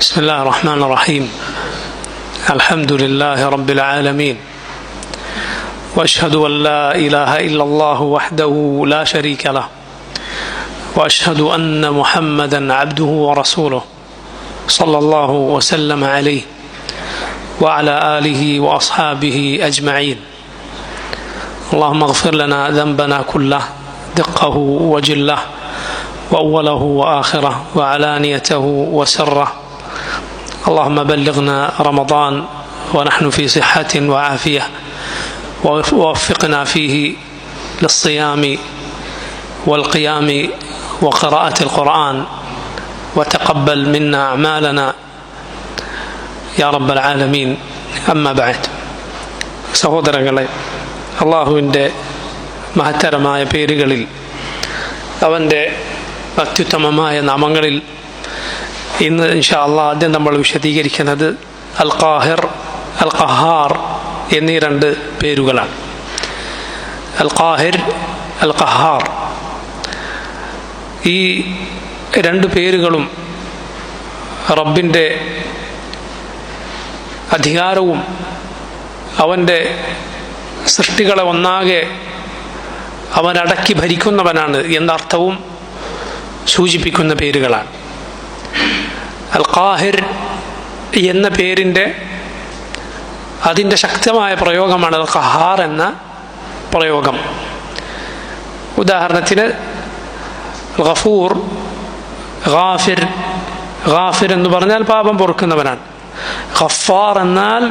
بسم الله الرحمن الرحيم. الحمد لله رب العالمين، وأشهد أن لا إله إلا الله وحده لا شريك له، وأشهد أن محمدا عبده ورسوله صلى الله وسلم عليه وعلى آله وأصحابه أجمعين. اللهم اغفر لنا ذنبنا كله دقه وجله وأوله وآخره وعلانيته وسره. اللهم بلغنا رمضان ونحن في صحة وعافية، ووفقنا فيه للصيام والقيام وقراءة القرآن، وتقبل منا أعمالنا يا رب العالمين. أما بعد, സഹോദരങ്ങളെ, അള്ളാഹുവിൻ്റെ മഹത്തരമായ പേരുകളിൽ അവൻ്റെ അത്യുത്തമമായ നാമങ്ങളിൽ ഇന്ന് ഇൻഷാ അല്ലാഹ് ആദ്യം നമ്മൾ വിശദീകരിക്കുന്നത് അൽ ഖാഹിർ, അൽ ഖഹാർ എന്നീ രണ്ട് പേരുകളാണ്. അൽ ഖാഹിർ, അൽ ഖഹാർ, ഈ രണ്ട് പേരുകളും റബ്ബിൻ്റെ അധികാരവും അവൻ്റെ സൃഷ്ടികളെ ഒന്നാകെ അവനടക്കി ഭരിക്കുന്നവനാണ് എന്ന അർത്ഥവും സൂചിപ്പിക്കുന്ന പേരുകളാണ്. അൽ ഖാഹിർ എന്ന പേരിൻ്റെ അതിൻ്റെ ശക്തമായ പ്രയോഗമാണ് അൽ ഖഹാർ എന്ന പ്രയോഗം. ഉദാഹരണത്തിന് ഗഫൂർ, ഗാഫിർ. ഗാഫിർ എന്ന് പറഞ്ഞാൽ പാപം പൊറുക്കുന്നവനാണ്. ഗഫാർ എന്നാൽ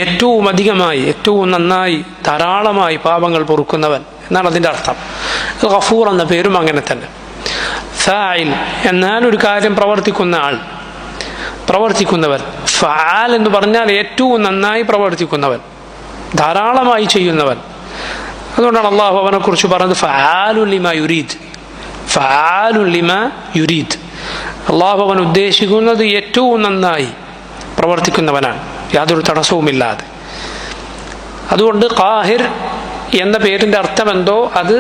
ഏറ്റവും അധികമായി, ഏറ്റവും നന്നായി, ധാരാളമായി പാപങ്ങൾ പൊറുക്കുന്നവൻ എന്നാണ് അതിൻ്റെ അർത്ഥം. ഗഫൂർ എന്ന പേരും അങ്ങനെ തന്നെ. ഫാഇൽ എന്നാൽ ഒരു കാര്യം പ്രവർത്തിക്കുന്ന ആൾ, പ്രവർത്തിക്കുന്നവൻ. ഫആൽ എന്ന് പറഞ്ഞാൽ ഏറ്റവും നന്നായി പ്രവർത്തിക്കുന്നവൻ, ധാരാളമായി ചെയ്യുന്നവൻ. അതുകൊണ്ടാണ് അള്ളാഹു അവനെ കുറിച്ച് പറഞ്ഞത് ഫആലുൻ ലിമാ യുരീദ്. ഫആലുൻ ലിമാ യുരീദ്. അള്ളാഹു അവൻ ഉദ്ദേശിക്കുന്നത് ഏറ്റവും നന്നായി പ്രവർത്തിക്കുന്നവനാണ്, യാതൊരു തടസ്സവുമില്ലാതെ. അതുകൊണ്ട് ഖാഹിർ എന്ന പേരിൻ്റെ അർത്ഥം എന്തോ അത്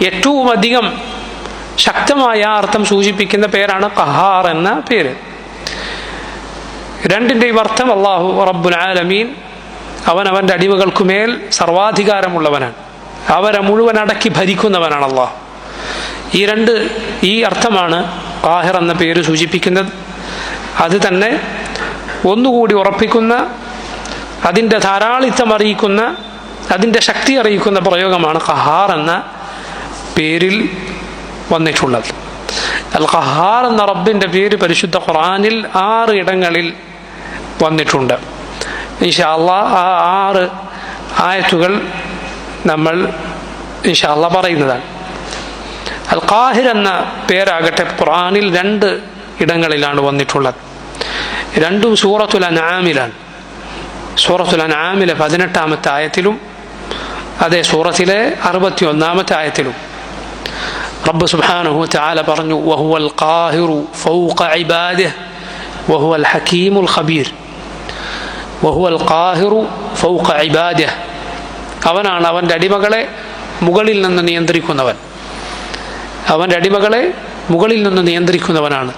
ഏറ്റവും അധികം ശക്തമായ അർത്ഥം സൂചിപ്പിക്കുന്ന പേരാണ് ഖഹാർ എന്ന പേര്. രണ്ടിൻ്റെയും അർത്ഥം അല്ലാഹു റബ്ബുൽ ആലമീൻ, അവൻ അവൻ്റെ അടിമകൾക്കുമേൽ സർവാധികാരമുള്ളവനാണ്, അവരെ മുഴുവൻ അടക്കി ഭരിക്കുന്നവനാണ് അല്ലാഹു. ഈ അർത്ഥമാണ് ഖാഹിർ എന്ന പേര് സൂചിപ്പിക്കുന്നത്. അത് തന്നെ ഒന്നുകൂടി ഉറപ്പിക്കുന്ന, അതിൻ്റെ ധാരാളിത്തം അറിയിക്കുന്ന, അതിൻ്റെ ശക്തി അറിയിക്കുന്ന പ്രയോഗമാണ് ഖഹാർ എന്ന പേരിൽ വന്നിട്ടുള്ളത്. അൽ ഖഹാർ എന്ന റബ്ബിൻ്റെ പേര് പരിശുദ്ധ ഖുർആനിൽ 6 ഇടങ്ങളിൽ വന്നിട്ടുണ്ട്. ഇൻഷാ അല്ലാഹ് ആ 6 ആയത്തുകൾ നമ്മൾ ഇൻഷാ അല്ലാഹ് പറയുന്നതാണ്. അൽ ഖാഹിർ എന്ന പേരാകട്ടെ ഖുർആനിൽ 2 ഇടങ്ങളിലാണ് വന്നിട്ടുള്ളത്. രണ്ടും സൂറത്തുൽ അൻആമിലാണ്. സൂറത്തുൽ അൻആമിലെ 18-ാമത്തെ ആയത്തിലും അതേ സൂറത്തിലെ 61-ാമത്തെ ആയത്തിലും റബ്ബ് സുബ്ഹാനഹു വ തആല പറഞ്ഞു വഹുവൽ ഖാഹിറു ഫൗഖ ഇബാദിഹി വഹുവൽ ഹകീമുൽ ഖബീർ. വഹുവൽ ഖാഹിറു ഫൗഖ ഇബാദിഹി, അവനാണ് അവൻ്റെ അടിമകളെ മുകളിൽ നിന്ന് നിയന്ത്രിക്കുന്നവൻ. അവൻ്റെ അടിമകളെ മുകളിൽ നിന്ന് നിയന്ത്രിക്കുന്നവനാണ്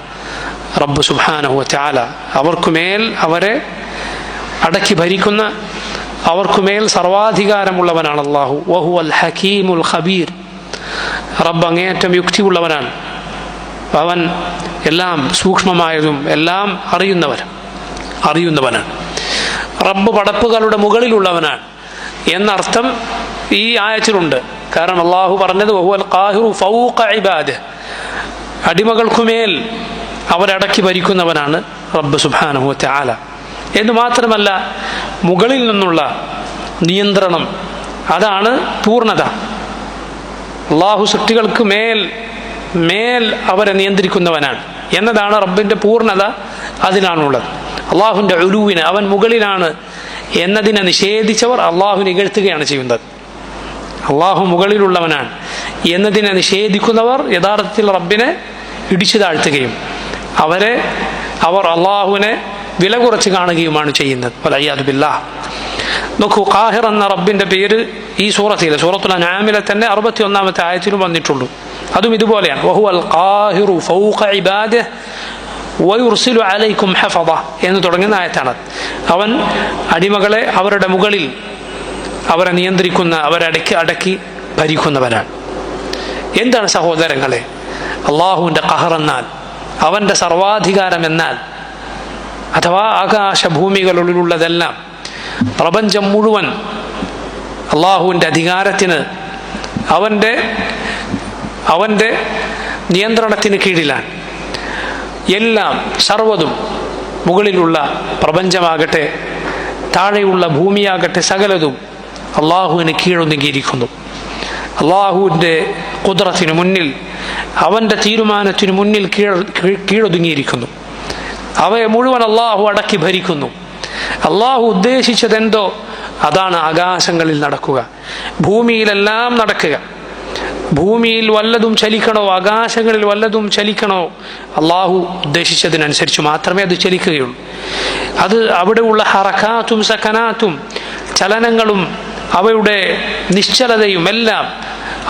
റബ്ബ് സുബ്ഹാനഹു വ തആല. അവർക്കുമേൽ അവരെ അടക്കി ഭരിക്കുന്ന, അവർക്കുമേൽ സർവാധികാരമുള്ളവനാണ് അല്ലാഹു. വഹുവൽ ഹകീമുൽ ഖബീർ, റബ്ബ് അങ്ങേയറ്റം യുക്തിയുള്ളവനാണ്. അവൻ എല്ലാം സൂക്ഷ്മമായതും എല്ലാം അറിയുന്നവനാണ്. റബ്ബ് പടപ്പുകളുടെ മുകളിലുള്ളവനാണ് എന്നർത്ഥം ഈ ആയത്തിലുണ്ട്. കാരണം അള്ളാഹു പറഞ്ഞത് വഹുവൽ ഖാഹിറു ഫൗഖ ഇബാദിഹി, അടിമകൾക്കുമേൽ അവരടക്കി ഭരിക്കുന്നവനാണ് റബ്ബ് സുബ്ഹാനഹു വ തആല. എന്ന് മാത്രമല്ല, മുകളിൽ നിന്നുള്ള നിയന്ത്രണം അതാണ് പൂർണ്ണത. അള്ളാഹു സൃഷ്ടികൾക്ക് മേൽ അവരെ നിയന്ത്രിക്കുന്നവനാണ് എന്നതാണ് റബ്ബിൻ്റെ പൂർണ്ണത, അതിനാണുള്ളത്. അള്ളാഹുവിൻ്റെ ഉലൂവിനെ, അവൻ മുകളിലാണ് എന്നതിനെ നിഷേധിച്ചവർ അള്ളാഹുവിനെ ഇകഴ്ത്തുകയാണ് ചെയ്യുന്നത്. അള്ളാഹു മുകളിലുള്ളവനാണ് എന്നതിനെ നിഷേധിക്കുന്നവർ യഥാർത്ഥത്തിൽ റബ്ബിനെ ഇടിച്ചു താഴ്ത്തുകയും അവർ അള്ളാഹുവിനെ വില കുറച്ച് കാണുകയുമാണ് ചെയ്യുന്നത്. വലയ്യാദു ബില്ലാഹ്. നോക്കൂ, ഖാഹിർ എന്ന റബ്ബിൻ്റെ പേര് ഈ സൂറത്തുൽ അൻആമിലെ തന്നെ 61-ാമത്തെ ആയത്തിലും വന്നിട്ടുള്ളൂ. അതും ഇതുപോലെയാണ്. വഹുവൽ ഖാഹിറു ഫൗഖ ഇബാദിഹി വയുർസിലു അലൈക്കും ഹഫദ എന്ന് തുടങ്ങുന്ന ആയത്താണ്. അവൻ അടിമകളെ അവരുടെ മുകളിൽ അവരെ നിയന്ത്രിക്കുന്ന, അവരെ അടക്കി ഭരിക്കുന്നവനാണ്. എന്താണ് സഹോദരങ്ങളെ അള്ളാഹുവിൻ്റെ ഖഹർ എന്നാൽ? അവൻ്റെ സർവാധികാരം എന്നാൽ, അഥവാ ആകാശഭൂമികളിലുള്ളതെല്ലാം, പ്രപഞ്ചം മുഴുവൻ അള്ളാഹുവിൻ്റെ അധികാരത്തിന്, അവൻ്റെ നിയന്ത്രണത്തിന് കീഴിലാണ്. എല്ലാം സർവ്വതും, മുകളിലുള്ള പ്രപഞ്ചമാകട്ടെ താഴെയുള്ള ഭൂമിയാകട്ടെ സകലതും അള്ളാഹുവിന് കീഴൊതുങ്ങിയിരിക്കുന്നു. അള്ളാഹുവിൻ്റെ ഖുദ്റത്തിന് മുന്നിൽ, അവൻ്റെ തീരുമാനത്തിന് മുന്നിൽ കീഴൊതുങ്ങിയിരിക്കുന്നു. അവയെ മുഴുവൻ അള്ളാഹു അടക്കി ഭരിക്കുന്നു. അള്ളാഹു ഉദ്ദേശിച്ചതെന്തോ അതാണ് ആകാശങ്ങളിൽ നടക്കുക, ഭൂമിയിലെല്ലാം നടക്കുക. ഭൂമിയിൽ വല്ലതും ചലിക്കണോ, ആകാശങ്ങളിൽ വല്ലതും ചലിക്കണോ, അള്ളാഹു ഉദ്ദേശിച്ചതിനനുസരിച്ച് മാത്രമേ അത് ചലിക്കുകയുള്ളൂ. അത് അവിടെയുള്ള ഹറക്കാത്തും സക്കനാത്തും, ചലനങ്ങളും അവയുടെ നിശ്ചലതയും എല്ലാം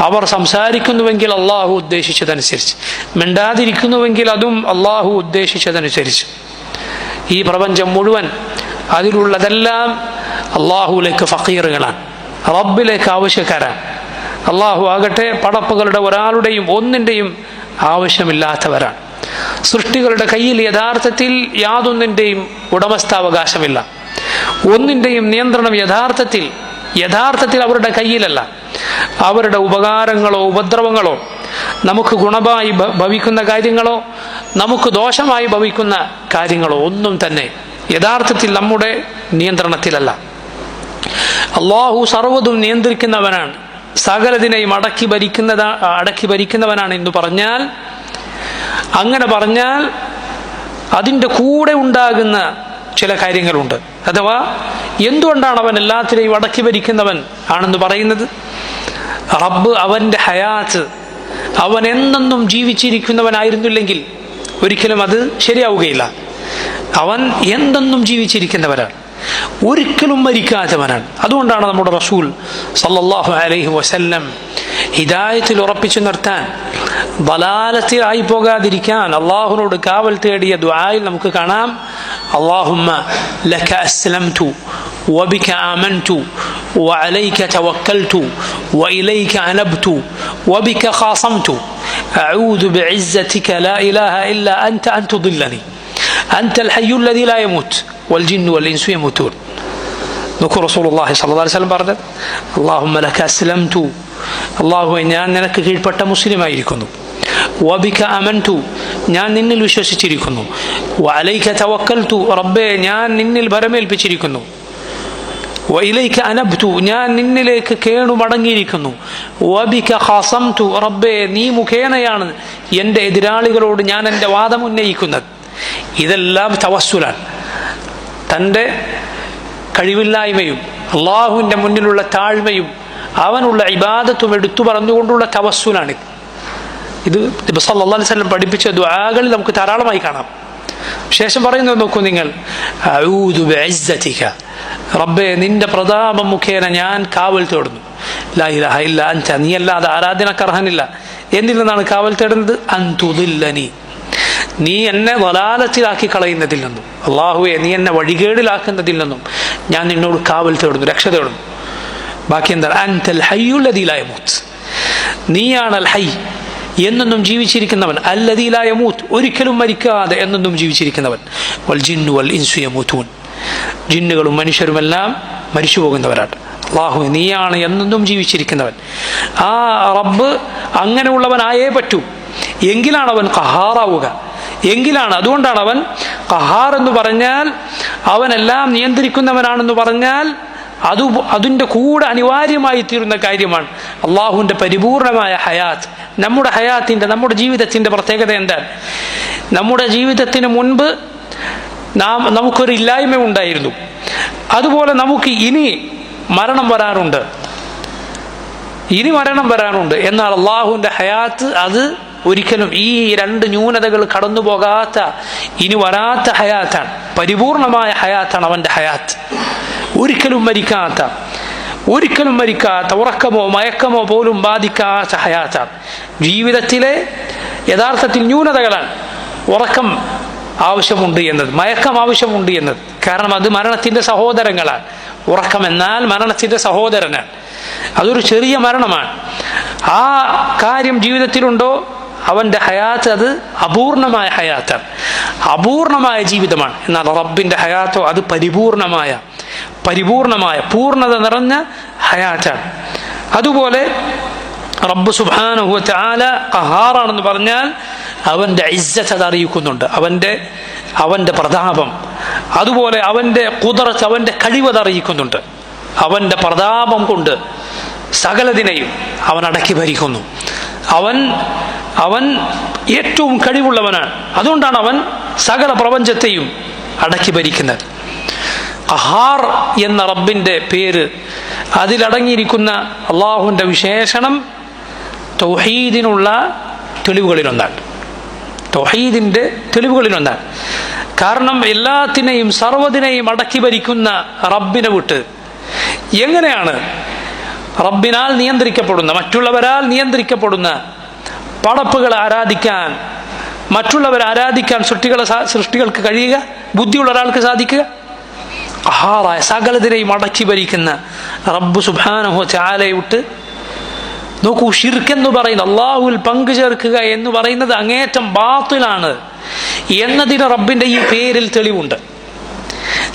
അവർ സംസാരിക്കുന്നുവെങ്കിൽ അള്ളാഹു ഉദ്ദേശിച്ചതനുസരിച്ച്, മിണ്ടാതിരിക്കുന്നുവെങ്കിൽ അതും അള്ളാഹു ഉദ്ദേശിച്ചതനുസരിച്ച്. ഈ പ്രപഞ്ചം മുഴുവൻ, അതിലുള്ളതെല്ലാം അള്ളാഹുവിലേക്ക് ഫഖീറുകളാണ്, റബ്ബിലേക്ക് ആവശ്യക്കാരാണ്. അള്ളാഹു ആകട്ടെ പടപ്പുകളുടെ ഒരാളുടെയും ഒന്നിൻ്റെയും ആവശ്യമില്ലാത്തവരാണ്. സൃഷ്ടികളുടെ കയ്യിൽ യഥാർത്ഥത്തിൽ യാതൊന്നിൻ്റെയും ഉടമസ്ഥാവകാശമില്ല. ഒന്നിൻ്റെയും നിയന്ത്രണം യഥാർത്ഥത്തിൽ അവരുടെ കയ്യിലല്ല. അവരുടെ ഉപകാരങ്ങളോ ഉപദ്രവങ്ങളോ, നമുക്ക് ഗുണമായി ഭവിക്കുന്ന കാര്യങ്ങളോ നമുക്ക് ദോഷമായി ഭവിക്കുന്ന കാര്യങ്ങളോ ഒന്നും തന്നെ യഥാർത്ഥത്തിൽ നമ്മുടെ നിയന്ത്രണത്തിലല്ല. അള്ളാഹു സർവ്വതും നിയന്ത്രിക്കുന്നവനാണ്, സകലതിനെയും അടക്കി ഭരിക്കുന്നവനാണ് എന്ന് പറഞ്ഞാൽ, അങ്ങനെ പറഞ്ഞാൽ അതിൻ്റെ കൂടെ ഉണ്ടാകുന്ന ചില കാര്യങ്ങളുണ്ട്. അഥവാ എന്തുകൊണ്ടാണ് അവൻ എല്ലാത്തിനെയും അടക്കി ഭരിക്കുന്നവൻ ആണെന്ന് പറയുന്നത്? റബ്ബ് അവൻ്റെ ഹയാത്ത്, അവൻ എന്നെന്നും ജീവിച്ചിരിക്കുന്നവനായിരുന്നില്ലെങ്കിൽ ഒരിക്കലും അത് ശരിയാവുകയില്ല. അവൻ എന്തെന്നും ജീവിച്ചിരിക്കുന്നവനാണ്, ഒരിക്കലും മരിക്കാത്തവനാണ്. അതുകൊണ്ടാണ് നമ്മുടെ റസൂൽ സല്ലല്ലാഹു അലൈഹി വസല്ലം ഹിദായത്തിൽ ഉറപ്പിച്ചു നിർത്താൻ, ദലാലത്തിലായി പോകാതിരിക്കാൻ അള്ളാഹുവിനോട് കാവൽ തേടിയ ദുആയിൽ നമുക്ക് കാണാം, അല്ലാഹുമ്മ ലക അസ്ലംതു വബിക ആമൻതു വഅലൈക തവക്കൽതു വഇലൈക അനബ്തു വബിക ഖാസംതു അഊദു ബിഇസ്സതിക ലാ ഇലാഹ ഇല്ലാ അൻത അൻ തുദില്ലനി അൻതൽ ഹയ്യുൽ ലദീ ലാ യമൂത് വൽ ജിന്നു വൽ ഇൻസു യമൂതൂൻ. നോക്കൂ റസൂലുള്ളാഹി സ്വല്ലല്ലാഹു അലൈഹി വസല്ലം പറഞ്ഞത്, അല്ലാഹുമ്മ ലക അസ്ലംതു, അല്ലാഹുവേ ഞാൻ നിനക്ക് കീഴ്പ്പെട്ട മുസ്ലിമായിരിക്കുന്നു. വബിക അമൻതു, ഞാൻ നിന്നിൽ വിശ്വസിച്ചിരിക്കുന്നു. വഅലൈക തവക്കൽതു, റബ്ബേ ഞാൻ നിന്നിൽ ഭരമേൽപ്പിച്ചിരിക്കുന്നു. വഇലൈക അനബ്തു, ഞാൻ നിന്നിലേക്ക് കേണുമടങ്ങിയിരിക്കുന്നു. വബിക ഖാസംതു, റബ്ബേ നീ മുഖേനയാണ് എൻ്റെ എതിരാളികളോട് ഞാൻ എൻ്റെ വാദം ഉന്നയിക്കുന്നത്. ഇതെല്ലാം തവസ്സുലാണ്. തൻ്റെ കഴിവില്ലായ്മയും അള്ളാഹുവിൻ്റെ മുന്നിലുള്ള താഴ്മയും അവനുള്ള ഇബാദത്തും എടുത്തു പറഞ്ഞുകൊണ്ടുള്ള തവസ്സുലാണ്. ഇത് നബി സല്ലല്ലാഹു അലൈഹി വസല്ലം പഠിപ്പിച്ച ദുആകളിൽ നമുക്ക് ധാരാളമായി കാണാം. ശേഷം പറയുന്നത് നോക്കൂ നിങ്ങൾ, അഊദു ബിഇസ്സതിക, റബ്ബേ നിന്റെ പ്രതാപം മുഖേന ഞാൻ കാവൽ തേടുന്നു. ലാ ഇലാഹ ഇല്ലാ അൻത, നീ അല്ലാതെ ആരാധനക്കർഹനില്ല. എന്നിൽ നിന്നാണ് കാവൽ തേടുന്നത്? അൻ തുദില്ലനി, നീ എന്നെ വലാലത്തിലാക്കി കളയുന്നതിൽ നിന്നും, അല്ലാഹുവേ നീ എന്നെ വഴികേടിലാക്കുന്നതിൽ നിന്നും ഞാൻ നിന്നോട് കാവൽ തേടുന്നു, രക്ഷ തേടുന്നു. ബാക്കി എന്താണ്? അൻതൽ ഹയ്യുൽ ലദീ ലാ യമൂത്, നീയാണ് അൽ ഹയ്യ്, എന്നെന്നും ജീവിച്ചിരിക്കുന്നവൻ. അല്ലദീ ലാ യമൂത്, ഒരിക്കലും മരിക്കാതെ എന്നെന്നും ജീവിച്ചിരിക്കുന്നവൻ. വൽ ജിന്നു വൽ ഇൻസു യമൂതൂൻ, ജിന്നുകളും മനുഷ്യരുമെല്ലാം മരിച്ചു പോകുന്നവരാണ്. അല്ലാഹു നീയാണ് എന്നെന്നും ജീവിച്ചിരിക്കുന്നവൻ. ആ റബ്ബ് അങ്ങനെയുള്ളവനായേ പറ്റൂ, എങ്കിലാണ് അവൻ ഖഹാറാവുക, എങ്കിലാണ്. അതുകൊണ്ടാണ് അവൻ ഖഹാർ എന്ന് പറഞ്ഞാൽ, അവനെല്ലാം നിയന്ത്രിക്കുന്നവനാണെന്ന് പറഞ്ഞാൽ അതിൻ്റെ കൂടെ അനിവാര്യമായി തീരുന്ന കാര്യമാണ് അള്ളാഹുവിൻ്റെ പരിപൂർണമായ ഹയാത്ത്. നമ്മുടെ ജീവിതത്തിൻ്റെ പ്രത്യേകത എന്താണ്? നമ്മുടെ ജീവിതത്തിന് മുൻപ് നമുക്കൊരു ഇല്ലായ്മ ഉണ്ടായിരുന്നു, അതുപോലെ നമുക്ക് ഇനി മരണം വരാനുണ്ട്. എന്നാൽ അള്ളാഹുവിൻ്റെ ഹയാത്ത് അത് ഒരിക്കലും ഈ രണ്ട് ന്യൂനതകൾ കടന്നു പോകാത്ത, ഇനി വരാത്ത ഹയാത്താണ്, പരിപൂർണമായ ഹയാത്താണ് അവൻ്റെ ഹയാത്ത്. ഒരിക്കലും മരിക്കാത്ത, ഉറക്കമോ മയക്കമോ പോലും ബാധിക്കാത്ത ഹയാത്താണ്. ജീവിതത്തിലെ യഥാർത്ഥത്തിൽ ന്യൂനതകളാണ്. ഉറക്കം ആവശ്യമുണ്ട് എന്നത്, മയക്കം ആവശ്യമുണ്ട് എന്നത്. കാരണം അത് മരണത്തിൻ്റെ സഹോദരങ്ങളാണ്. ഉറക്കമെന്നാൽ മരണത്തിൻ്റെ സഹോദരനാണ്. അതൊരു ചെറിയ മരണമാണ്. ആ കാര്യം ജീവിതത്തിലുണ്ടോ അവൻ്റെ ഹയാത്ത് അത് അപൂർണമായ ഹയാത്താണ്, അപൂർണമായ ജീവിതമാണ്. എന്നാൽ റബ്ബിൻ്റെ ഹയാത്തോ അത് പരിപൂർണമായ പൂർണ്ണത നിറഞ്ഞ ഹയാത്താണ്. അതുപോലെ റബ്ബ് സുബ്ഹാനഹു വ തആല ഖഹാറാണെന്ന് പറഞ്ഞാൽ അവൻ്റെ ഇസ്സത്ത് അത് അറിയിക്കുന്നുണ്ട്, അവൻ്റെ പ്രതാപം. അതുപോലെ അവൻ്റെ ഖുദ്റത്ത്, അവൻ്റെ കഴിവ് അറിയിക്കുന്നുണ്ട്. അവൻ്റെ പ്രതാപം കൊണ്ട് സകലതിനെയും അവൻ അടക്കി ഭരിക്കുന്നു. അവൻ ഏറ്റവും കഴിവുള്ളവനാണ്. അതുകൊണ്ടാണ് അവൻ സകല പ്രപഞ്ചത്തെയും അടക്കി ഭരിക്കുന്നത്. ഖഹാർ എന്ന റബ്ബിൻ്റെ പേര്, അതിലടങ്ങിയിരിക്കുന്ന അള്ളാഹുവിൻ്റെ വിശേഷണം തൗഹീദിനുള്ള തെളിവുകളിലൊന്നാണ്. തൗഹീദിൻ്റെ തെളിവുകളിലൊന്നാണ്. കാരണം എല്ലാത്തിനെയും സർവ്വതിനെയും അടക്കി ഭരിക്കുന്ന റബ്ബിനെ വിട്ട് എങ്ങനെയാണ് റബ്ബിനാൽ നിയന്ത്രിക്കപ്പെടുന്ന, മറ്റുള്ളവരാൽ നിയന്ത്രിക്കപ്പെടുന്ന പടപ്പുകളെ ആരാധിക്കാൻ, മറ്റുള്ളവരെ ആരാധിക്കാൻ സൃഷ്ടികൾക്ക് കഴിയുക? ബുദ്ധിയുള്ള ഒരാൾക്ക് സാധിക്കുക? ഖഹാറായ സകലതിനെയും അടക്കി ഭരിക്കുന്ന റബ്ബ് സുബ്ഹാനഹു വ തആലയെ വിട്ട് നോക്കൂ, ശിർക്ക് എന്ന് പറയുന്നത്, അള്ളാഹുവിൽ പങ്കു ചേർക്കുക എന്ന് പറയുന്നത് അങ്ങേറ്റം ബാത്തിലാണ് എന്നതിന് റബ്ബിൻ്റെ ഈ പേരിൽ തെളിവുണ്ട്.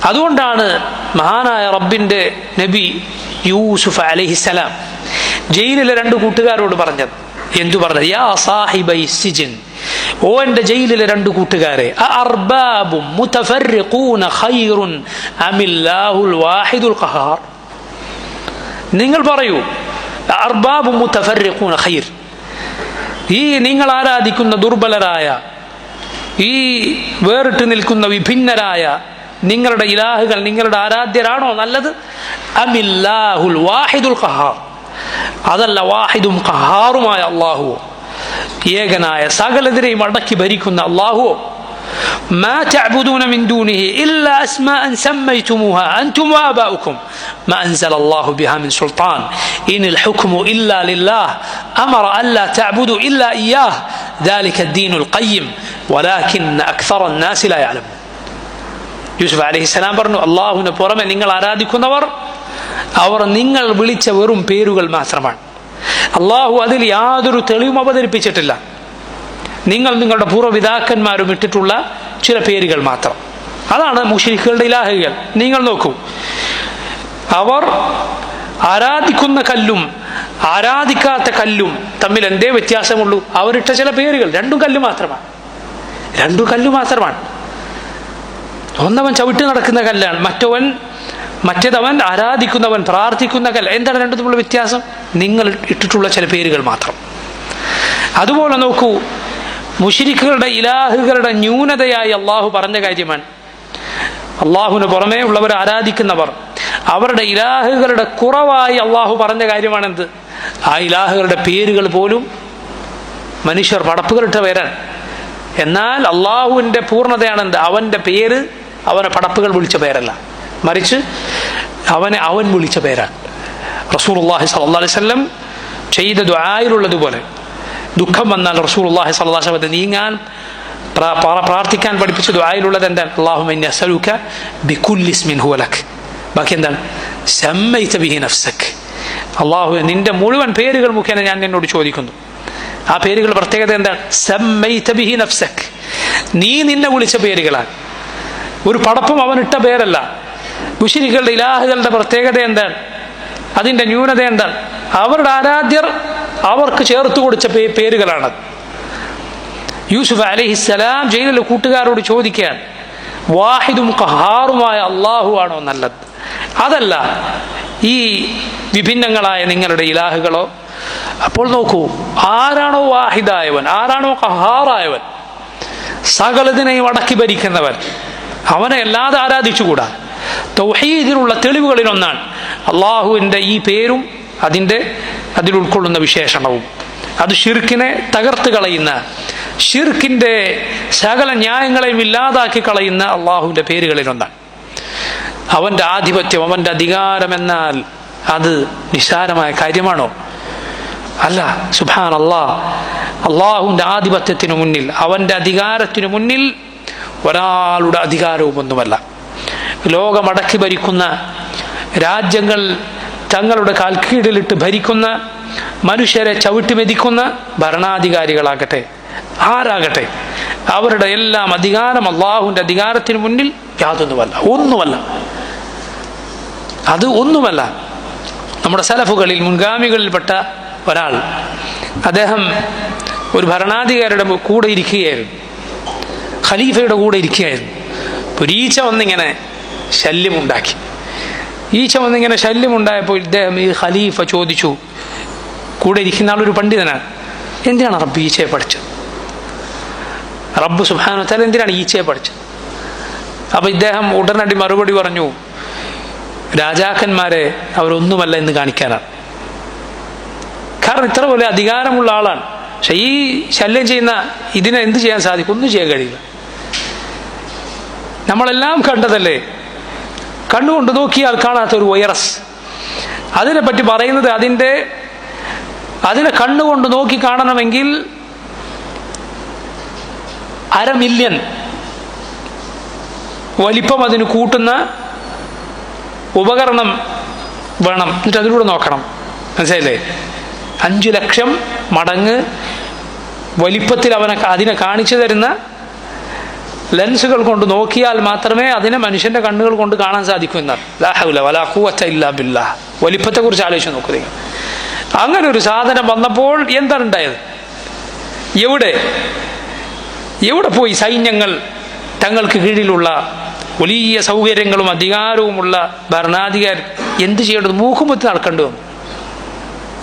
അതുകൊണ്ടാണ് മഹാനായ റബ്ബിൻ്റെ നബി യൂസുഫ് അലൈഹിസ്സലാം ജയിലിലെ 2 കൂട്ടുകാരോട് പറഞ്ഞത്. എന്തു പറഞ്ഞത്? യാ സാഹിബൈ സിജിൻ, ഓ എൻ്റെ ജയിലിലെ 2 കൂട്ടുകാരെ, അഅർബാബും മുതഫർരിഖൂന ഖൈറുൻ അമില്ലാഹുൽ വാഹിദുൽ ഖഹാർ. നിങ്ങൾ പറയൂ, അർബാബും മുതഫർരിഖൂന ഖൈർ, ഈ നിങ്ങൾ ആരാധിക്കുന്ന ദുർബലരായ, ഈ വേറിട്ട് നിൽക്കുന്ന വിഭിന്നരായ നിങ്ങളുടെ ഇലാഹുകൾ, നിങ്ങളുടെ ആരാധ്യരാണോ നല്ലത്? അമില്ലാഹുൽ വാഹിദുൽ ഖഹാർ, അതല്ല വാഹിദും ഖഹാറുമായ അല്ലാഹുവോ, ഏകനായ സകലതിനെയും അടക്കി ഭരിക്കുന്ന അല്ലാഹുവോ? ما تعبدون من دونه إلا أسماء سميتموها أنتم وآباؤكم ما أنزل الله بها من سلطان إن الحكم إلا لله أمر ألا تعبدوا إلا إياه ذلك الدين القيم ولكن أكثر الناس لا يعلمون. യൂസുഫ് അലൈഹിസ്സലാം പറഞ്ഞു, അള്ളാഹുവിനെ പുറമെ നിങ്ങൾ ആരാധിക്കുന്നവർ അവർ നിങ്ങൾ വിളിച്ച വെറും പേരുകൾ മാത്രമാണ്. അള്ളാഹു അതിൽ യാതൊരു തെളിവും അവതരിപ്പിച്ചിട്ടില്ല. നിങ്ങൾ നിങ്ങളുടെ പൂർവ്വപിതാക്കന്മാരും ഇട്ടിട്ടുള്ള ചില പേരുകൾ മാത്രം. അതാണ് മുശ്രിക്കുകളുടെ ഇലാഹുകൾ. നിങ്ങൾ നോക്കൂ, അവർ ആരാധിക്കുന്ന കല്ലും ആരാധിക്കാത്ത കല്ലും തമ്മിൽ എന്തേ വ്യത്യാസമുള്ളൂ? അവരിട്ട ചില പേരുകൾ, 2 കല്ല് മാത്രമാണ്. ഒന്നവൻ ചവിട്ടി നടക്കുന്ന കല്ലാണ്, മറ്റേതവൻ ആരാധിക്കുന്നവൻ പ്രാർത്ഥിക്കുന്ന കല്ല്. എന്താണ് 2 തമ്മിലുള്ള വ്യത്യാസം? നിങ്ങൾ ഇട്ടിട്ടുള്ള ചില പേരുകൾ മാത്രം. അതുപോലെ നോക്കൂ, മുശ്രിക്കുകളുടെ ഇലാഹുകളുടെ ന്യൂനതയായി അള്ളാഹു പറഞ്ഞ കാര്യമാണ്. അള്ളാഹുവിന് പുറമേ ഉള്ളവർ ആരാധിക്കുന്നവർ, അവരുടെ ഇലാഹുകളുടെ കുറവായി അള്ളാഹു പറഞ്ഞ കാര്യമാണെന്ത്? ആ ഇലാഹുകളുടെ പേരുകൾ പോലും മനുഷ്യർ പടപ്പുകളിട്ട പേരാണ്. എന്നാൽ അള്ളാഹുവിൻ്റെ പൂർണ്ണതയാണെന്ത്? അവൻ്റെ പേര് അവനെ പടപ്പുകൾ വിളിച്ച പേരല്ല, മറിച്ച് അവൻ വിളിച്ച പേരാണ്. റസൂലുള്ളാഹി സ്വല്ലല്ലാഹു അലൈഹി വസല്ലം ചെയ്ത ദുആയിലുള്ളതുപോലെ ദുഃഖം വന്നാൽ റസൂലുള്ളാഹി സ്വല്ലല്ലാഹു അലൈഹി വസല്ലം നീങ്ങാൻ പ്രാർത്ഥിക്കാൻ പഠിപ്പിച്ച ദുആയിലുള്ളത് എന്താണ്? അല്ലാഹുമ്മ ഇന്നി അസ്അലുക ബികുല്ലി ഇസ്മിൻ ഹുവ ലക്. ബാക്കി എന്താണ്? സമ്മൈത ബിഹി നഫ്സക്. അല്ലാഹുവേ, നിന്റെ മുഴുവൻ പേരുകൾ മുഖേന ഞാൻ നിന്നോട് ചോദിക്കുന്നു. ആ പേരുകൾ പ്രത്യേകത എന്താണ്? സമ്മൈത ബിഹി നഫ്സക്, നീ നിന്നെ വിളിച്ച പേരുകളാണ്. ഒരു പടപ്പും അവനിട്ട പേരല്ല. മുശ്രിക്കുകളുടെ ഇലാഹുകളുടെ പ്രത്യേകത എന്താണ്? അതിൻ്റെ ന്യൂനത എന്താണ്? അവരുടെ ആരാധ്യർ അവർക്ക് ചേർത്ത് കൊടുത്ത പേരുകളാണ്. യൂസുഫ് അലൈഹിസ്സലാം ജയിലിലെ കൂട്ടുകാരോട് ചോദിക്കുകയാണ്, വാഹിദും ഖഹാറുമായ അള്ളാഹു ആണോ നല്ലത്, അതല്ല ഈ വിഭിന്നങ്ങളായ നിങ്ങളുടെ ഇലാഹുകളോ? അപ്പോൾ നോക്കൂ, ആരാണോ വാഹിദായവൻ, ആരാണോ ഖഹാറായവൻ, സകലതിനെയും അടക്കി ഭരിക്കുന്നവൻ, അവനെ അല്ലാതെ ആരാധിച്ചുകൂടാ. തൗഹീദിനുള്ള തെളിവുകളിലൊന്നാണ് അള്ളാഹുവിൻ്റെ ഈ പേരും അതിൽ ഉൾക്കൊള്ളുന്ന വിശേഷണവും. അത് ഷിർക്കിനെ തകർത്ത് കളയുന്ന, ഷിർക്കിൻ്റെ സകല ന്യായങ്ങളെയും ഇല്ലാതാക്കി കളയുന്ന അള്ളാഹുവിൻ്റെ പേരുകളിലൊന്നാണ്. അവൻ്റെ ആധിപത്യം, അവൻ്റെ അധികാരം എന്നാൽ അത് നിസ്സാരമായ കാര്യമാണോ? അല്ല. സുബ്ഹാനല്ലാഹ്, അള്ളാഹുവിൻ്റെ ആധിപത്യത്തിനു മുന്നിൽ, അവൻ്റെ അധികാരത്തിനു മുന്നിൽ ഒരാളുടെ അധികാരവും ഒന്നുമല്ല. ലോകമടക്കി ഭരിക്കുന്ന, രാജ്യങ്ങൾ തങ്ങളുടെ കാൽക്കീഴിലിട്ട് ഭരിക്കുന്ന, മനുഷ്യരെ ചവിട്ടി മെതിക്കുന്ന ഭരണാധികാരികളാകട്ടെ, ആരാകട്ടെ, അവരുടെ എല്ലാം അധികാരം അള്ളാഹുവിൻ്റെ അധികാരത്തിന് മുന്നിൽ യാതൊന്നുമല്ല, ഒന്നുമല്ല. അത് ഒന്നുമല്ല. നമ്മുടെ സലഫുകളിൽ മുൻഗാമികളിൽപ്പെട്ട ഒരാൾ, അദ്ദേഹം ഒരു ഭരണാധികാരിയുടെ കൂടെ ഇരിക്കുകയായിരുന്നു, ഖലീഫയുടെ കൂടെ ഇരിക്കുകയായിരുന്നു. ഒരു ഈച്ച വന്നിങ്ങനെ ശല്യമുണ്ടാക്കി. ഈച്ച വന്നിങ്ങനെ ശല്യമുണ്ടായപ്പോൾ ഇദ്ദേഹം, ഈ ഖലീഫ ചോദിച്ചു, കൂടെ ഇരിക്കുന്ന ആളൊരു പണ്ഡിതനാണ്, എന്തിനാണ് റബ്ബ് ഈച്ചയെ പഠിച്ചത്? റബ്ബ് സുബ്ഹാനഹു വ തആല എന്തിനാണ് ഈച്ചയെ പഠിച്ചത്? അപ്പൊ ഇദ്ദേഹം ഉടനടി മറുപടി പറഞ്ഞു, രാജാക്കന്മാരെ അവരൊന്നുമല്ല എന്ന് കാണിക്കാനാണ്. കാരണം ഇത്ര പോലെ അധികാരമുള്ള ആളാണ്. പക്ഷെ ഈ ശല്യം ചെയ്യുന്ന ഇതിനെ എന്ത് ചെയ്യാൻ സാധിക്കും? ഒന്നും ചെയ്യാൻ കഴിയില്ല. നമ്മളെല്ലാം കണ്ടതല്ലേ, കണ്ണുകൊണ്ട് നോക്കിയാൽ കാണാത്ത ഒരു വൈറസ്. അതിനെപ്പറ്റി പറയുന്നത് അതിനെ കണ്ണുകൊണ്ട് നോക്കി കാണണമെങ്കിൽ 1/2 മില്യൺ വലിപ്പം അതിന് കൂട്ടുന്ന ഉപകരണം വേണം. എന്നിട്ട് അതിലൂടെ നോക്കണം. മനസ്സിലായില്ലേ? 5 ലക്ഷം മടങ്ങ് വലിപ്പത്തിൽ അതിനെ കാണിച്ചു തരുന്ന ലെൻസുകൾ കൊണ്ട് നോക്കിയാൽ മാത്രമേ അതിനെ മനുഷ്യന്റെ കണ്ണുകൾ കൊണ്ട് കാണാൻ സാധിക്കൂ എന്നാണ്. ലാ ഹൗല വലാ ഖുവത ഇല്ലാ ബില്ലാഹ്. വലിപ്പത്തെ കുറിച്ച് ആലോചിച്ച് നോക്കുക. അങ്ങനെ ഒരു സാധനം വന്നപ്പോൾ എന്താണ് ഉണ്ടായത്? എവിടെ പോയി സൈന്യങ്ങൾ? തങ്ങൾക്ക് കീഴിലുള്ള വലിയ സൗകര്യങ്ങളും അധികാരവുമുള്ള ഭരണാധികാരി എന്ത് ചെയ്യേണ്ടത്? മൂക്കുമ്പത്തി നടക്കേണ്ടി വന്നു.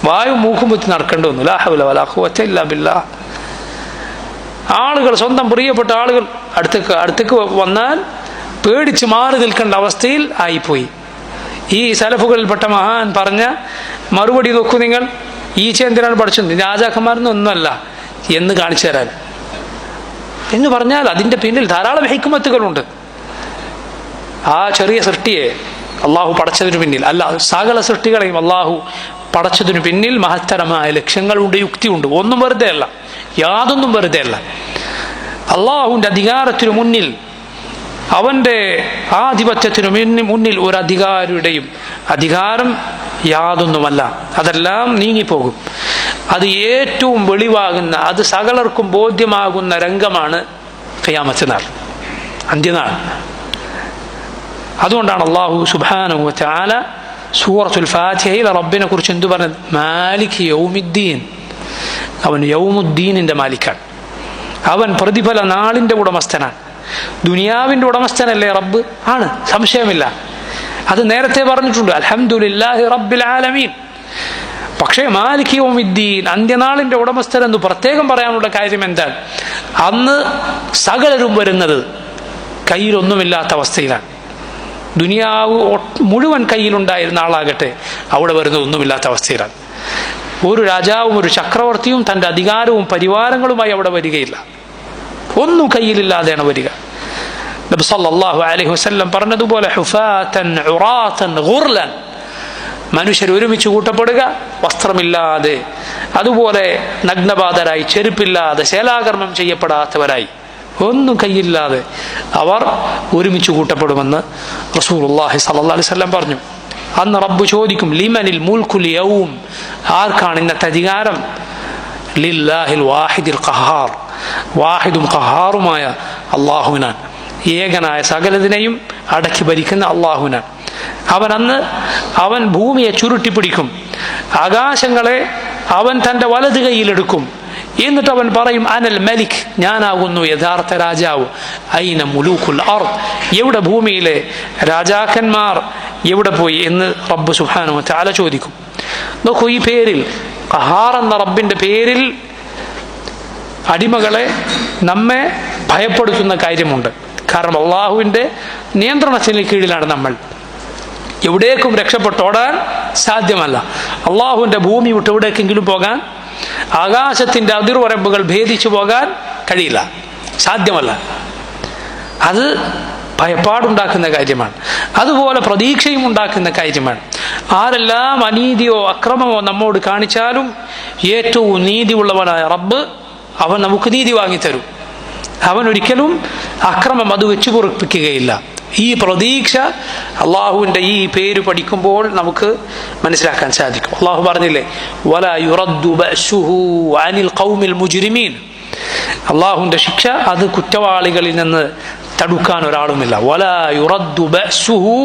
വായു മൂക്കുമ്പത്തി നടക്കേണ്ടി വന്നു. ലാ ഹൗല വലാ ഖുവത ഇല്ലാ ബില്ലാഹ്. ആളുകൾ, സ്വന്തം പ്രിയപ്പെട്ട ആളുകൾ അടുത്തേക്ക് വന്നാൽ പേടിച്ച് മാറി നിൽക്കേണ്ട അവസ്ഥയിൽ ആയിപ്പോയി. ഈ സലഫുകളിൽപ്പെട്ട മഹാൻ പറഞ്ഞ മറുപടി നോക്കൂ നിങ്ങൾ. ഈച്ച എന്തിനാണ് പഠിച്ചത്? രാജാക്കന്മാരൊന്നും ഒന്നുമല്ല എന്ന് കാണിച്ചു തരാൻ എന്ന് പറഞ്ഞാൽ അതിൻ്റെ പിന്നിൽ ധാരാളം ഹിക്മത്തുകളുണ്ട്. ആ ചെറിയ സൃഷ്ടിയെ അള്ളാഹു പടച്ചതിനു പിന്നിൽ, അല്ല സകല സൃഷ്ടികളെയും അള്ളാഹു പടച്ചതിനു പിന്നിൽ മഹത്തരമായ ലക്ഷ്യങ്ങളുണ്ട്, യുക്തിയുണ്ട്. ഒന്നും വെറുതെ അല്ല, യാതൊന്നും വെറുതെ അല്ല. അള്ളാഹുവിൻ്റെ അധികാരത്തിനു മുന്നിൽ, അവൻ്റെ ആധിപത്യത്തിനു മുന്നിൽ ഒരു അധികാരിയുടെയും അധികാരം യാതൊന്നുമല്ല. അതെല്ലാം നീങ്ങിപ്പോകും. അത് ഏറ്റവും വെളിവാകുന്ന, അത് സകലർക്കും ബോധ്യമാകുന്ന രംഗമാണ് ഖിയാമത്ത് നാൾ, അന്ത്യനാൾ. അതുകൊണ്ടാണ് അള്ളാഹു സുബ്ഹാനഹു വ തആല സൂറത്തുൽ ഫാത്തിഹയിൽ റബ്ബിനെ കുറിച്ച് എന്തു പറഞ്ഞത്? മാലിക് യൗമിദ്ദീൻ. അവൻ യൗമുദ്ദീനിന്റെ മാലിക്കാണ്. അവൻ പ്രതിഫല നാളിന്റെ ഉടമസ്ഥനാണ്. ദുനിയാവിന്റെ ഉടമസ്ഥനല്ലേ റബ്ബ്? ആണ്, സംശയമില്ല. അത് നേരത്തെ പറഞ്ഞിട്ടുണ്ട്, അൽഹംദുലില്ലാഹി റബ്ബിൽ ആലമീൻ. പക്ഷേ മാലിക് യൗമിദ്ദീൻ, അന്ത്യനാളിന്റെ ഉടമസ്ഥൻ എന്ന് പ്രത്യേകം പറയാനുള്ള കാര്യം എന്താണ്? അന്ന് സകലരും വരുന്നത് കയ്യിലൊന്നുമില്ലാത്ത അവസ്ഥയിലാണ്. ദുനിയാവ് മുഴുവൻ കയ്യിലുണ്ടായിരുന്ന ആളാകട്ടെ അവിടെ വരുന്നത് ഒന്നുമില്ലാത്ത അവസ്ഥയിലാണ്. ഒരു രാജാവും ഒരു ചക്രവർത്തിയും തൻ്റെ അധികാരവും പരിവാരങ്ങളുമായി അവിടെ വരികയില്ല. ഒന്നും കയ്യിലില്ലാതെയാണ് വരിക. നബി സല്ലല്ലാഹു അലൈഹി വസല്ലം പറഞ്ഞതുപോലെ ഹുഫാതൻ ഉറാതൻ ഗുർലൻ, മനുഷ്യർ ഒരുമിച്ച് കൂട്ടപ്പെടുക വസ്ത്രമില്ലാതെ, അതുപോലെ നഗ്നപാതരായി, ചെരുപ്പില്ലാതെ, ശേലാകർമ്മം ചെയ്യപ്പെടാത്തവരായി, ഒന്നും കയ്യില്ലാതെ അവർ ഒരുമിച്ച് കൂട്ടപ്പെടുമെന്ന് റസൂലുള്ളാഹി സ്വല്ലല്ലാഹു അലൈഹി വസല്ലം പറഞ്ഞു. അന്ന് റബ്ബ് ചോദിക്കും, ലിമനിൽ മുൽക്കുൽ യൗം, ആർക്കാണ് ഇന്നത്തെ അധികാരം? ലില്ലാഹിൽ വാഹിദിൽ ഖഹാർ, വാഹിദും ഖഹാറുമായ അള്ളാഹുവിനാണ്. ഏകനായ സകലതിനെയും അടക്കി ഭരിക്കുന്ന അള്ളാഹുവിനാണ്. അവൻ ഭൂമിയെ ചുരുട്ടിപ്പിടിക്കും, ആകാശങ്ങളെ അവൻ തൻ്റെ വലത് കൈയിലെടുക്കും. എന്നിട്ട് അവൻ പറയും, അനൽ മലിക്, ഞാനാകുന്നു യഥാർത്ഥ രാജാവ്. ഐന മുലൂക്കുൽ അർദ്, എവിടെ ഭൂമിയിലെ രാജാക്കന്മാർ എവിടെ പോയി എന്ന് റബ്ബ് സുബ്ഹാനഹു വ തആല ചോദിക്കും. നോക്കൂ, ഈ പേരിൽ, ഖഹാർ എന്ന റബ്ബിന്റെ പേരിൽ അടിമകളെ നമ്മെ ഭയപ്പെടുത്തുന്ന കാര്യമുണ്ട്. കാരണം അള്ളാഹുവിൻ്റെ നിയന്ത്രണത്തിന് കീഴിലാണ് നമ്മൾ. എവിടേക്കും രക്ഷപ്പെട്ടോടാൻ സാധ്യമല്ല. അള്ളാഹുവിൻ്റെ ഭൂമി വിട്ട് എവിടേക്കെങ്കിലും പോകാൻ, ആകാശത്തിൻ്റെ അതിർവരമ്പുകൾ ഭേദിച്ചു പോകാൻ കഴിയില്ല, സാധ്യമല്ല. അത് ഭയപ്പാടുണ്ടാക്കുന്ന കാര്യമാണ്. അതുപോലെ പ്രതീക്ഷയും ഉണ്ടാക്കുന്ന കാര്യമാണ്. ആരെല്ലാം അനീതിയോ അക്രമമോ നമ്മോട് കാണിച്ചാലും ഏറ്റവും നീതിയുള്ളവനായ റബ്ബ് അവൻ നമുക്ക് നീതി വാങ്ങിത്തരും. അവൻ ഒരിക്കലും അക്രമം അത് വെച്ചു പൊറുപ്പിക്കുകയില്ല. ഈ പ്രതീക്ഷ അള്ളാഹുവിൻ്റെ ഈ പേര് പഠിക്കുമ്പോൾ നമുക്ക് മനസ്സിലാക്കാൻ സാധിക്കും. അള്ളാഹു പറഞ്ഞില്ലേ, വലാ യുറദ്ദു ബഅ്സുഹു അനിൽ ഖൗമിൽ മുജ്രിമീൻ. അള്ളാഹുവിൻ്റെ ശിക്ഷ അത് കുറ്റവാളികളിൽ നിന്ന് തടുക്കാൻ ഒരാളുമില്ല. വലാ യുറദ്ദു ബഅ്സുഹു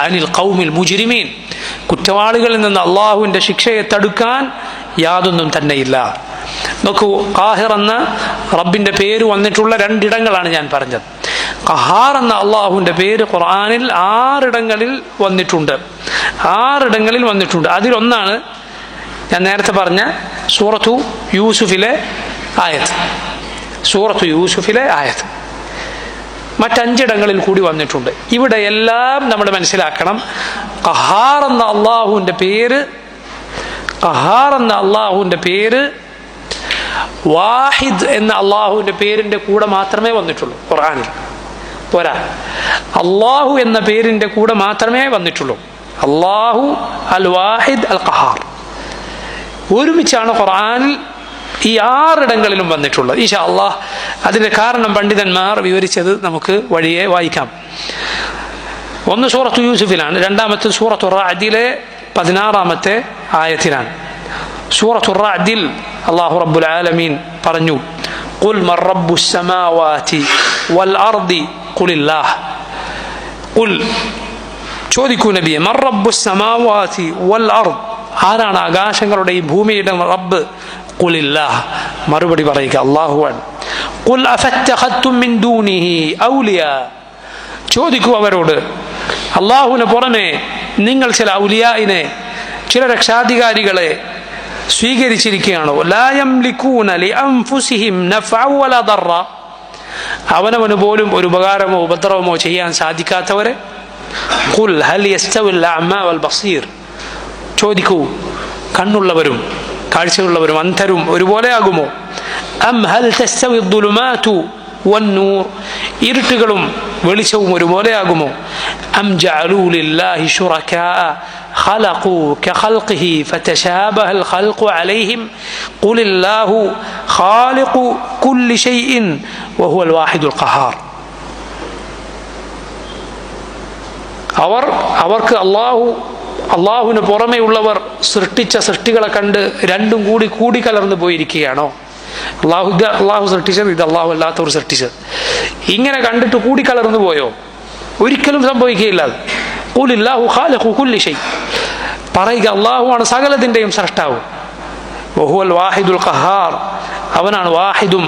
അനിൽ ഖൗമിൽ മുജ്രിമീൻ. കുറ്റവാളികളിൽ നിന്ന് അള്ളാഹുവിൻ്റെ ശിക്ഷയെ തടുക്കാൻ യാതൊന്നും തന്നെയില്ല. നോക്കൂ, ഖാഹിർ എന്ന റബ്ബിൻ്റെ പേര് വന്നിട്ടുള്ള 2 ഇടങ്ങളാണ് ഞാൻ പറഞ്ഞത്. ഖഹാർ എന്ന അള്ളാഹുവിൻ്റെ പേര് ഖുർആനിൽ 6 ഇടങ്ങളിൽ വന്നിട്ടുണ്ട്. 6 ഇടങ്ങളിൽ വന്നിട്ടുണ്ട്. അതിലൊന്നാണ് ഞാൻ നേരത്തെ പറഞ്ഞ സൂറത്തു യൂസുഫിലെ ആയത്ത്. സൂറത്തു യൂസുഫിലെ ആയത്ത് മറ്റ് 5 ഇടങ്ങളിൽ കൂടി വന്നിട്ടുണ്ട്. ഇവിടെ എല്ലാം നമ്മൾ മനസ്സിലാക്കണം, ഖഹാർ എന്ന അള്ളാഹുവിൻ്റെ പേര് വാഹിദ് എന്ന അള്ളാഹുവിൻ്റെ പേരിൻ്റെ കൂടെ മാത്രമേ വന്നിട്ടുള്ളൂ. ഖുർആനിൽ പോരാ, അള്ളാഹു എന്ന പേരിൻ്റെ കൂടെ മാത്രമേ വന്നിട്ടുള്ളൂ. അള്ളാഹു അൽ വാഹിദ് അൽ ഖഹാർ ഒരുമിച്ചാണ് ഖുർആനിൽ ഈ 6 ഇടങ്ങളിലും വന്നിട്ടുള്ളത്. ഇൻഷാ അല്ലാഹ് അതിൻ്റെ കാരണം പണ്ഡിതന്മാർ വിവരിച്ചത് നമുക്ക് വഴിയെ വായിക്കാം. ഒന്ന് സൂറത്തു യൂസുഫിലാണ്, രണ്ടാമത്തെ സൂറത്തു റഅദിലെ 16-ാമത്തെ ആയത്തിലാണ്. സൂറത്തു റഅദിൽ അല്ലാഹു റബ്ബുൽ ആലമീൻ പറഞ്ഞു, ഖുൽ മർ റബ്ബുസ് സമാവാതി വൽ അർദി ഖുലില്ലാഹ്. ഖുൽ, ചോദിക്കൂ നബിയെ, മർ റബ്ബുസ് സമാവാതി വൽ അർദ്, ആരാണ് ആകാശങ്ങളുടെയും ഭൂമിയുടെയും റബ്ബ്? ഖുലില്ലാഹ്, മറുപടി പറയുക അല്ലാഹുവാണ്. ഖുൽ അഫത്തഖത്തും മിൻ ദൂനിഹി ഔലിയാ, ചോദിക്കൂ അവരോട്, അല്ലാഹുവിന് പുറമെ നിങ്ങൾ ചില ഔലിയായിനെ, ചില രക്ഷാധികാരികളെ സ്വീകരിച്ചിരിക്കുകയാണോ? ലാ യംലികൂന ലിഅൻഫുസിഹിം നഫഅ വലാ ദറ, അവനവന് പോലും ഒരു ഉപകാരമോ ഉപദ്രവമോ ചെയ്യാൻ സാധിക്കാത്തവരെ. ഖുൽ ഹൽ യസ്തവിൽ അഅമാ വൽ ബസീർ, ചോദിക്കൂ, കണ്ണുള്ളവരും കാഴ്ചയുള്ളവരും അന്ധരും ഒരുപോലെ ആകുമോ? അം ഹൽ തസ്തവി ദുലുമാതു വന്നൂർ, ഇരുട്ടുകളും വെളിച്ചവും ഒരുപോലെ ആകുമോ? അം ജഅലൂ ലില്ലാഹി ശുറകാ ഖലഖൂ കഖൽഖിഹി ഫതശാബഹൽ ഖൽഖു അലൈഹിം ഖുലില്ലാഹു ഖാലിഖു കുല്ലി ഷൈഇൻ വഹുവൽ വാഹിദുൽ ഖഹാർ. അവർക്ക് അള്ളാഹുവിന് പുറമെയുള്ളവർ സൃഷ്ടിച്ച സൃഷ്ടികളെ കണ്ട് രണ്ടും കൂടി കലർന്നു പോയിരിക്കുകയാണോ? അള്ളാഹു സൃഷ്ടിച്ചത്, ഇത് അള്ളാഹു അല്ലാത്തവർ സൃഷ്ടിച്ചത്, ഇങ്ങനെ കണ്ടിട്ട് കൂടിക്കലർന്നു പോയോ? ഒരിക്കലും സംഭവിക്കുകയില്ല. ഖുലില്ലാഹു ഖാലിഖു കുല്ലി ഷൈ, പറയുക അള്ളാഹുവാണ് സകലത്തിൻ്റെയും സൃഷ്ടാവ്. വഹുവൽ വാഹിദുൽ ഖഹാർ, അവനാണ് വാഹിദും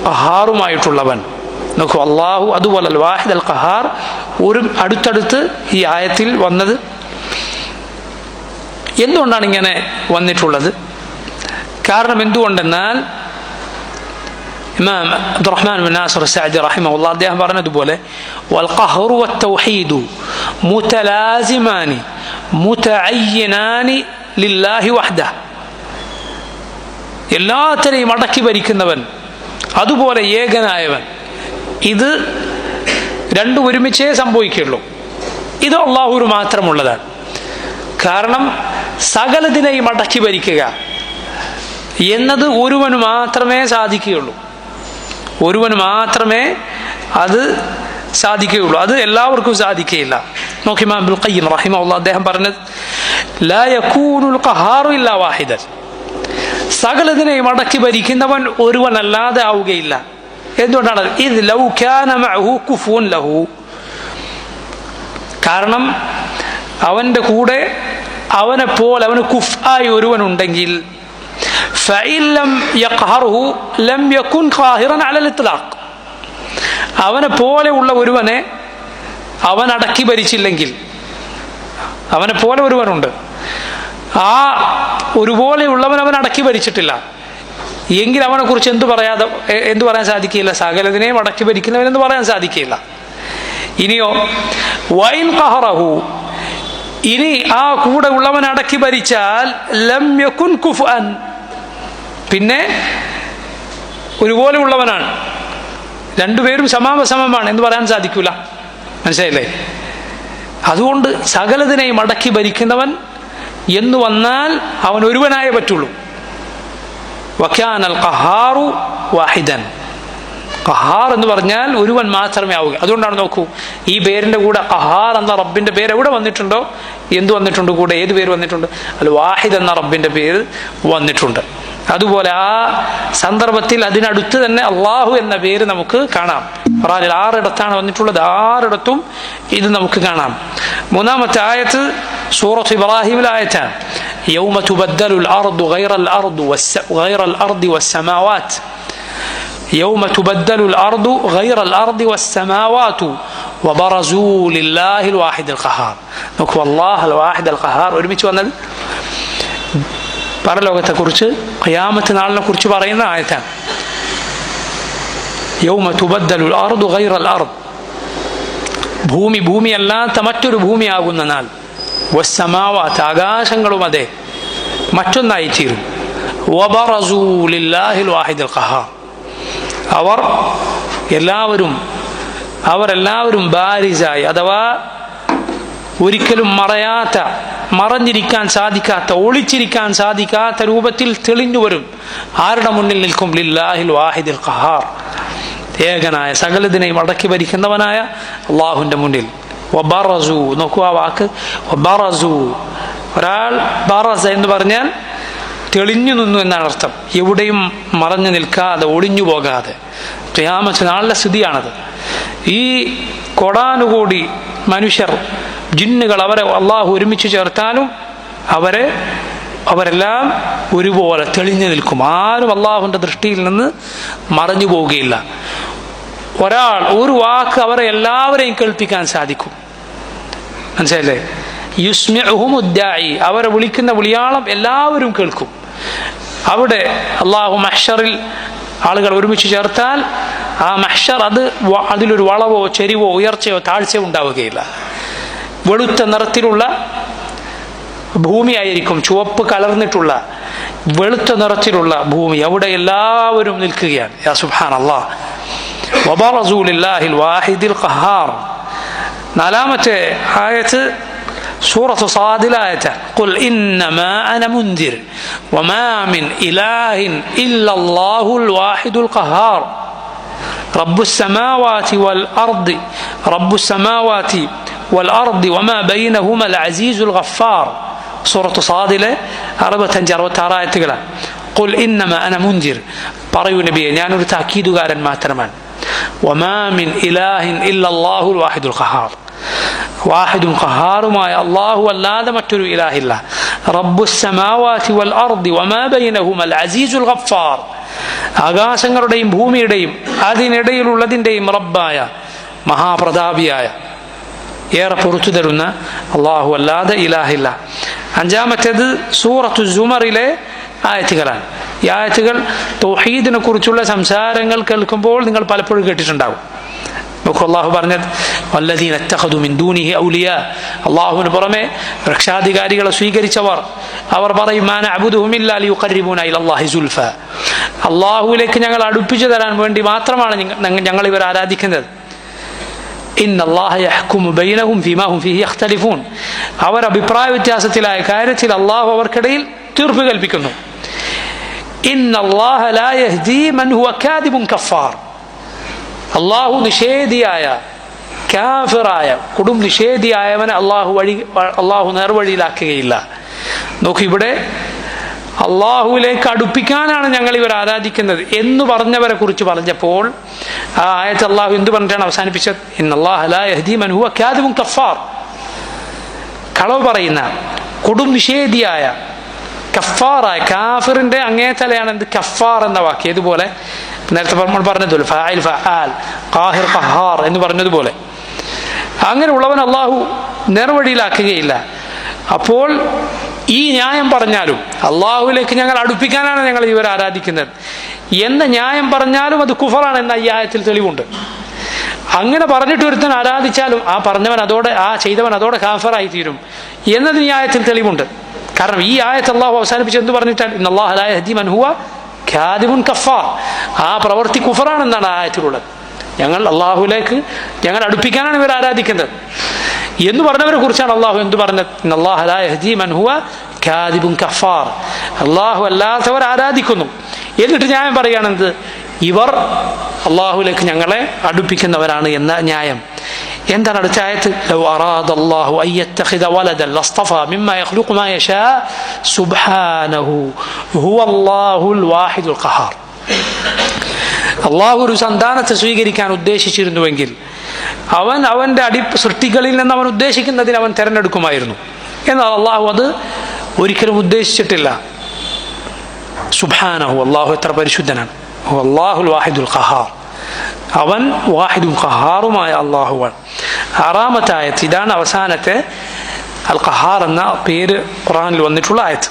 ഖഹാറുമായിട്ടുള്ളവൻ. നോക്കൂ, അള്ളാഹു അതുപോലെ വാഹിദ് അൽ ഖഹാർ ഒരു അടുത്തടുത്ത് ഈ ആയത്തിൽ വന്നത്. എന്തുകൊണ്ടാണ് ഇങ്ങനെ വന്നിട്ടുള്ളത്? കാരണം എന്തുകൊണ്ടെന്നാൽ ഇമാം അബ്ദുറഹ്മാൻ ബിൻ നാസിർ സഅദി റഹിമഹുല്ലാഹ് അദ്ദേഹം പറഞ്ഞതുപോലെ, വൽ ഖഹ്റു വത്തൗഹീദു മുതലാസിമാനി മുതഅയ്യിനാനി ലില്ലാഹി വഹ്ദഹ്, എല്ലാത്തിനെയും അടക്കി ഭരിക്കുന്നവൻ അതുപോലെ ഏകനായവൻ, ഇത് രണ്ടും ഒരുമിച്ചേ സംഭവിക്കുള്ളൂ. ഇത് അള്ളാഹുവിന് മാത്രമുള്ളതാണ്. കാരണം സകലതിനെയും അടക്കി ഭരിക്കുക എന്നത് ഒരുവന് മാത്രമേ സാധിക്കുകയുള്ളൂ. ഒരുവന് മാത്രമേ അത് സാധിക്കുകയുള്ളൂ. അത് എല്ലാവർക്കും സാധിക്കുകയില്ല. നോക്കി ഇമാം ഇബ്നുൽ ഖയ്യിം റഹിമഹുല്ലാഹ് അദ്ദേഹം പറഞ്ഞത്, ലാ യകൂനുൽ ഖഹാറു ഇല്ലാ വാഹിദൻ, സകലതിനെയും അടക്കി ഭരിക്കുന്നവൻ ഒരുവനല്ലാതെ ആവുകയില്ല. എന്തുകൊണ്ടാണ്? ഇദ് ലൗ കാന മഅഹു കുഫുൻ ലഹു, കാരണം അവൻ്റെ കൂടെ അവനെപ്പോലെ അവന് കുഫ്ആയി ഒരുവനുണ്ടെങ്കിൽ ഫഇൻ ലം യഖ്ഹർഹു ലം യകുൻ ഖാഹിറൻ അലൽ ഇത്ലാഖ്, അവനെ പോലെ ഉള്ള ഒരുവനെ അവൻ അടക്കി ഭരിച്ചില്ലെങ്കിൽ, അവനെ പോലെ ഒരുവനുണ്ട്, ആ ഒരുപോലെയുള്ളവൻ അവൻ അടക്കി ഭരിച്ചിട്ടില്ല എങ്കിൽ അവനെ കുറിച്ച് എന്തു പറയാൻ സാധിക്കില്ല? സകലതിനെയും അടക്കി ഭരിക്കുന്നവനെന്ന് പറയാൻ സാധിക്കില്ല. ഇനിയോ വൈൻ ഖഹറഹു, ഇനി ആ കൂടെ ഉള്ളവൻ അടക്കി ഭരിച്ചാൽ ലം യകുൻ കുഫ്അൻ, പിന്നെ ഒരുപോലെ ഉള്ളവനാണ്, രണ്ടുപേരും സമാനമാണ് എന്ന് പറയാൻ സാധിക്കൂല. മനസ്സിലായില്ലേ? അതുകൊണ്ട് സകലതിനെയും അടക്കി ഭരിക്കുന്നവൻ എന്ന് വന്നാൽ അവൻ ഒരുവനായേ പറ്റുള്ളൂ. വകാനൽ ഖഹാറു വാഹിദൻ, ഖഹാർ എന്ന് പറഞ്ഞാൽ ഒരുവൻ മാത്രമേ ആവുക. അതുകൊണ്ടാണ് നോക്കൂ, ഈ പേരിന്റെ കൂടെ ഖഹാർ എന്ന റബ്ബിന്റെ പേര് എവിടെ വന്നിട്ടുണ്ടോ, എന്ത് വന്നിട്ടുണ്ട് കൂടെ, ഏത് പേര് വന്നിട്ടുണ്ട്? അൽ വാഹിദ് എന്ന റബ്ബിന്റെ പേര് വന്നിട്ടുണ്ട്. അതുപോലെ ആ സന്ദർഭത്തിൽ അതിനടുത്ത് തന്നെ അള്ളാഹു എന്ന പേര് നമുക്ക് കാണാം. ഖുർആനിൽ 6 ഇടത്താണ് വന്നിട്ടുള്ളത്, 6 ഇടത്തും ഇത് നമുക്ക് കാണാം. മൂന്നാമത്തെ ആയത്ത് സൂറത്ത് ഇബ്രാഹിമിലെ ആയത്താണ്. യൗമ തുബദ്ദലുൽ അർദു ഗൈറൽ അർദി വസ്സമാവാത്ത്. യൗമ തുബദ്ദലുൽ അർദു ഗൈറൽ അർദി വസ്സമാവാത്തു വബറസൂ ലില്ലാഹിൽ വാഹിദിൽ ഖഹാർ. നോക്കൂ, അല്ലാഹുൽ വാഹിദുൽ ഖഹാർ ഒരുമിച്ച് വന്നത് പരലോകത്തെക്കുറിച്ച്, ഖിയാമത്ത് നാളിനെ കുറിച്ച് പറയുന്ന ആയത്താണ്. യൗമ തുബദ്ദലുൽ അർദു ഗൈറൽ അർദ്, ഭൂമിയല്ലാത്ത മറ്റൊരു ഭൂമിയാകുന്ന നാൾ. വസ്സമാവാത്ത്, ആകാശങ്ങളും അതെ മറ്റൊന്നായി തീരും. വബറസൂ ലില്ലാഹിൽ വാഹിദിൽ ഖഹാർ, അവരെല്ലാവരും ബാരിസായി, അഥവാ ഒരിക്കലും മറഞ്ഞിരിക്കാൻ സാധിക്കാത്ത, ഒളിച്ചിരിക്കാൻ സാധിക്കാത്ത രൂപത്തിൽ തെളിഞ്ഞു വരും. ആരുടെ മുന്നിൽ നിൽക്കും? ലില്ലാഹിൽ വാഹിദിൽ ഖഹാർ, ഏകനായ സകലതിനെയും അടക്കി ഭരിക്കുന്നവനായ അള്ളാഹുവിന്റെ മുന്നിൽ. വബറസു, നോക്കൂ ആ വാക്ക് വബറസു. ഒരാൾ ബറസ എന്ന് പറഞ്ഞാൽ തെളിഞ്ഞു നിന്നു എന്നാണ് അർത്ഥം. എവിടെയും മറഞ്ഞു നിൽക്കാതെ, ഒളിഞ്ഞു പോകാതെ. ഖിയാമത്ത് നാളിലെ സ്ഥിതിയാണത്. ഈ കോടാനുകൂടി മനുഷ്യർ, ജിന്നുകൾ, അവരെ അള്ളാഹു ഒരുമിച്ച് ചേർത്താലും അവരെല്ലാം ഒരുപോലെ തെളിഞ്ഞു നിൽക്കും. ആരും അള്ളാഹുവിന്റെ ദൃഷ്ടിയിൽ നിന്ന് മറഞ്ഞു പോവുകയില്ല. ഒരു വാക്ക് അവരെ എല്ലാവരെയും കേൾപ്പിക്കാൻ സാധിക്കും. മനസ്സിലല്ലേ? യുസ്മിഉഹും ഉദ്ദാഇ, അവരെ വിളിക്കുന്ന വിളിയാളം എല്ലാവരും കേൾക്കും. അവിടെ അള്ളാഹു മഹ്ശറിൽ ആളുകൾ ഒരുമിച്ച് ചേർത്താൽ ആ മഹ്ശർ അതിലൊരു വളവോ ചെരിവോ ഉയർച്ചയോ താഴ്ചയോ ഉണ്ടാവുകയില്ല. വെളുത്ത നിറത്തിലുള്ള ഭൂമിയായിരിക്കും, ചുവപ്പ് കലർന്നിട്ടുള്ള വെളുത്ത നിറത്തിലുള്ള ഭൂമി. അവിടെ എല്ലാവരും നിൽക്കുകയാണ്. യാ സുബ്ഹാനല്ലാഹ്. വബറസൂ ലില്ലാഹിൽ വാഹിദിൽ ഖഹാർ. നാലാമത്തെ ആയത്ത് സൂറത്ത് സാദിലെ ആയത്താണ്. ഖുൽ ഇന്നമാ അന മുൻദിർ വമാ മിൻ ഇലാഹിൻ ഇല്ലല്ലാഹുൽ വാഹിദുൽ ഖഹാർ റബ്ബുസ് സമാവാതി വൽ അർദി والأرض وما بينهما العزيز الغفار. സൂറത്ത് സാദിലെ 65-66 ആയത്തുകളാണ്. ഖുൽ ഇന്നമാ അന മുൻദിർ, പറയൂ നബിയെ, ഞാനൊരു താക്കീതുകാരൻ മാത്രമാണ്. വമാ മിൻ ഇലാഹിൻ ഇല്ലല്ലാഹുൽ വാഹിദുൽ ഖഹാർ, വാഹിദുൽ ഖഹാറുമായ അല്ലാഹു അല്ലാതെ മറ്റൊരു ഇലാഹില്ല. റബ്ബുസ് സമാവാതി വൽ അർദി വമാ ബൈനഹുമൽ അസീസുൽ ഗഫാർ, ആകാശങ്ങളുടെയും ഭൂമിയുടെയും അതിനിടയിലുള്ളതിൻ്റെയും റബ്ബായ മഹാപ്രതാപിയായ ഏറെ പുറത്തു തരുന്ന അള്ളാഹു അല്ലാതെ ഇലാഹില്ല. അഞ്ചാമത്തേത് സൂറത്തു സുമറിലെ ആയത്തുകളാണ്. ഈ ആയത്തുകൾ തൗഹീദിനെ കുറിച്ചുള്ള സംസാരങ്ങൾ കേൾക്കുമ്പോൾ നിങ്ങൾ പലപ്പോഴും കേട്ടിട്ടുണ്ടാവും. നോക്കൂ, അള്ളാഹു പറഞ്ഞത് വല്ലദീന ഇത്തഖദു മിൻ ദൂനിഹി ഔലിയാ, അള്ളാഹുവിന് പുറമെ രക്ഷാധികാരികളെ സ്വീകരിച്ചവർ, അവർ പറയും മാ നഅ്ബുദുഹും ഇല്ലാ ലിയുഖർരിബൂന ഇലല്ലാഹി സുൽഫ, അള്ളാഹുവിലേക്ക് ഞങ്ങൾ അടുപ്പിച്ചു തരാൻ വേണ്ടി മാത്രമാണ് ഞങ്ങൾ ഇവർ ആരാധിക്കുന്നത്. ഇന്നല്ലാഹ യഹ്കുമു ബൈനഹും ഫീമാ ഹും ഫീഹി യഖ്തലിഫൂൻ, അവർ അഭിപ്രായ വ്യത്യാസത്തിലായ കാര്യത്തിൽ അള്ളാഹു അവർക്കിടയിൽ തീർപ്പ് കൽപ്പിക്കുന്നു. ഇന്നല്ലാഹ ലാ യഹ്ദീ മൻ ഹുവ കാദിബുൻ കഫാർ, അള്ളാഹു നിഷേധിയായ, കാഫിറായ, കൊടും നിഷേധിയായവനെ അള്ളാഹു നേർവഴിയിലാക്കുകയില്ല. നോക്കൂ, ഇവിടെ അള്ളാഹുവിലേക്ക് അടുപ്പിക്കാനാണ് ഞങ്ങൾ ഇവർ ആരാധിക്കുന്നത് എന്ന് പറഞ്ഞവരെ കുറിച്ച് പറഞ്ഞപ്പോൾ ആ ആയത്ത് അള്ളാഹു എന്ത് പറഞ്ഞിട്ടാണ് അവസാനിപ്പിച്ചത്? ഇന്നല്ലാഹ ലാ യഹ്ദീ മൻ ഹുവ കാദിബുൻ കഫാർ, കളവ് പറയുന്ന, കൊടും നിഷേധിയായ, കഫാറായ, കാഫിറിന്റെ അങ്ങേതലയാണ് എന്ത് കഫാർ എന്ന വാക്ക്. ഇതുപോലെ നേരത്തെ നമ്മൾ പറഞ്ഞതുപോലെ ഫാഇൽ, ഫആൽ, ഖാഹിർ, ഖഹാർ എന്ന് പറഞ്ഞതുപോലെ അങ്ങനെയുള്ളവൻ അള്ളാഹു നേർവഴിയിലാക്കുകയില്ല. അപ്പോൾ ഈ ന്യായം പറഞ്ഞാലും അള്ളാഹുവിലേക്ക് ഞങ്ങൾ അടുപ്പിക്കാനാണ് ഞങ്ങൾ ഇവർ ആരാധിക്കുന്നത് എന്ന ന്യായം പറഞ്ഞാലും അത് കുഫറാണ് എന്ന ഈ ആയത്തിൽ തെളിവുണ്ട്. അങ്ങനെ പറഞ്ഞിട്ട് ഒരുത്തൻ ആരാധിച്ചാലും ആ പറഞ്ഞവൻ അതോടെ, ആ ചെയ്തവൻ അതോടെ കാഫിറായി തീരും എന്നത് ഈ ആയത്തിൽ തെളിവുണ്ട്. കാരണം ഈ ആയത്ത് അള്ളാഹു അവസാനിപ്പിച്ച് എന്ത് പറഞ്ഞിട്ടാണ്? ഇന്നല്ലാഹ ലാ യഹ്ദീ മൻ ഹുവ കാദിബുൻ കഫാർ, ആ പ്രവൃത്തി കുഫറാണെന്നാണ് ആ ആയത്തിലുള്ളത്. അള്ളാഹുലേക്ക് ഞങ്ങൾ അടുപ്പിക്കാനാണ് ഇവർ ആരാധിക്കുന്നത് എന്ന് പറഞ്ഞവരെ കുറിച്ചാണ് അള്ളാഹു എന്ത് പറഞ്ഞത്? ഇന്നല്ലാഹ ലാ യഹ്ദീ മൻ ഹുവ കാദിബുൻ കഫാർ, അള്ളാഹു അല്ലാത്തവർ ആരാധിക്കുന്നു. എന്നിട്ട് ഞാൻ പറയുകയാണെന്ത്, ഇവർ അള്ളാഹുലേക്ക് ഞങ്ങളെ അടുപ്പിക്കുന്നവരാണ് എന്ന ന്യായം. എന്താണ് അടുത്ത ആയത്ത്? ലൗ അറാദല്ലാഹു അൻ യത്തഖിദ വലദൻ ലസ്തഫാ മിമ്മാ യഖ്ലുഖു മാ യശാ സുബ്ഹാനഹു ഹുവല്ലാഹുൽ വാഹിദുൽ ഖഹാർ. അള്ളാഹു ഒരു സന്താനത്തെ സ്വീകരിക്കാൻ ഉദ്ദേശിച്ചിരുന്നുവെങ്കിൽ അവൻ അവൻ്റെ സൃഷ്ടികളിൽ നിന്ന് അവൻ ഉദ്ദേശിക്കുന്നതിൽ അവൻ തിരഞ്ഞെടുക്കുമായിരുന്നു. എന്നാൽ അള്ളാഹു അത് ഒരിക്കലും ഉദ്ദേശിച്ചിട്ടില്ല. സുബ്ഹാനഹു, അള്ളാഹു എത്ര പരിശുദ്ധനാണ്. അല്ലാഹുൽ വാഹിദുൽ ഖഹാർ, അവൻ വാഹിദും ഖഹാറുമായ അള്ളാഹുവാണ്. ആറാമത്തെ ആയത്ത്, ഇതാണ് അവസാനത്തെ അൽ ഖഹാർ എന്ന പേര് ഖുർആനിൽ വന്നിട്ടുള്ള ആയത്ത്.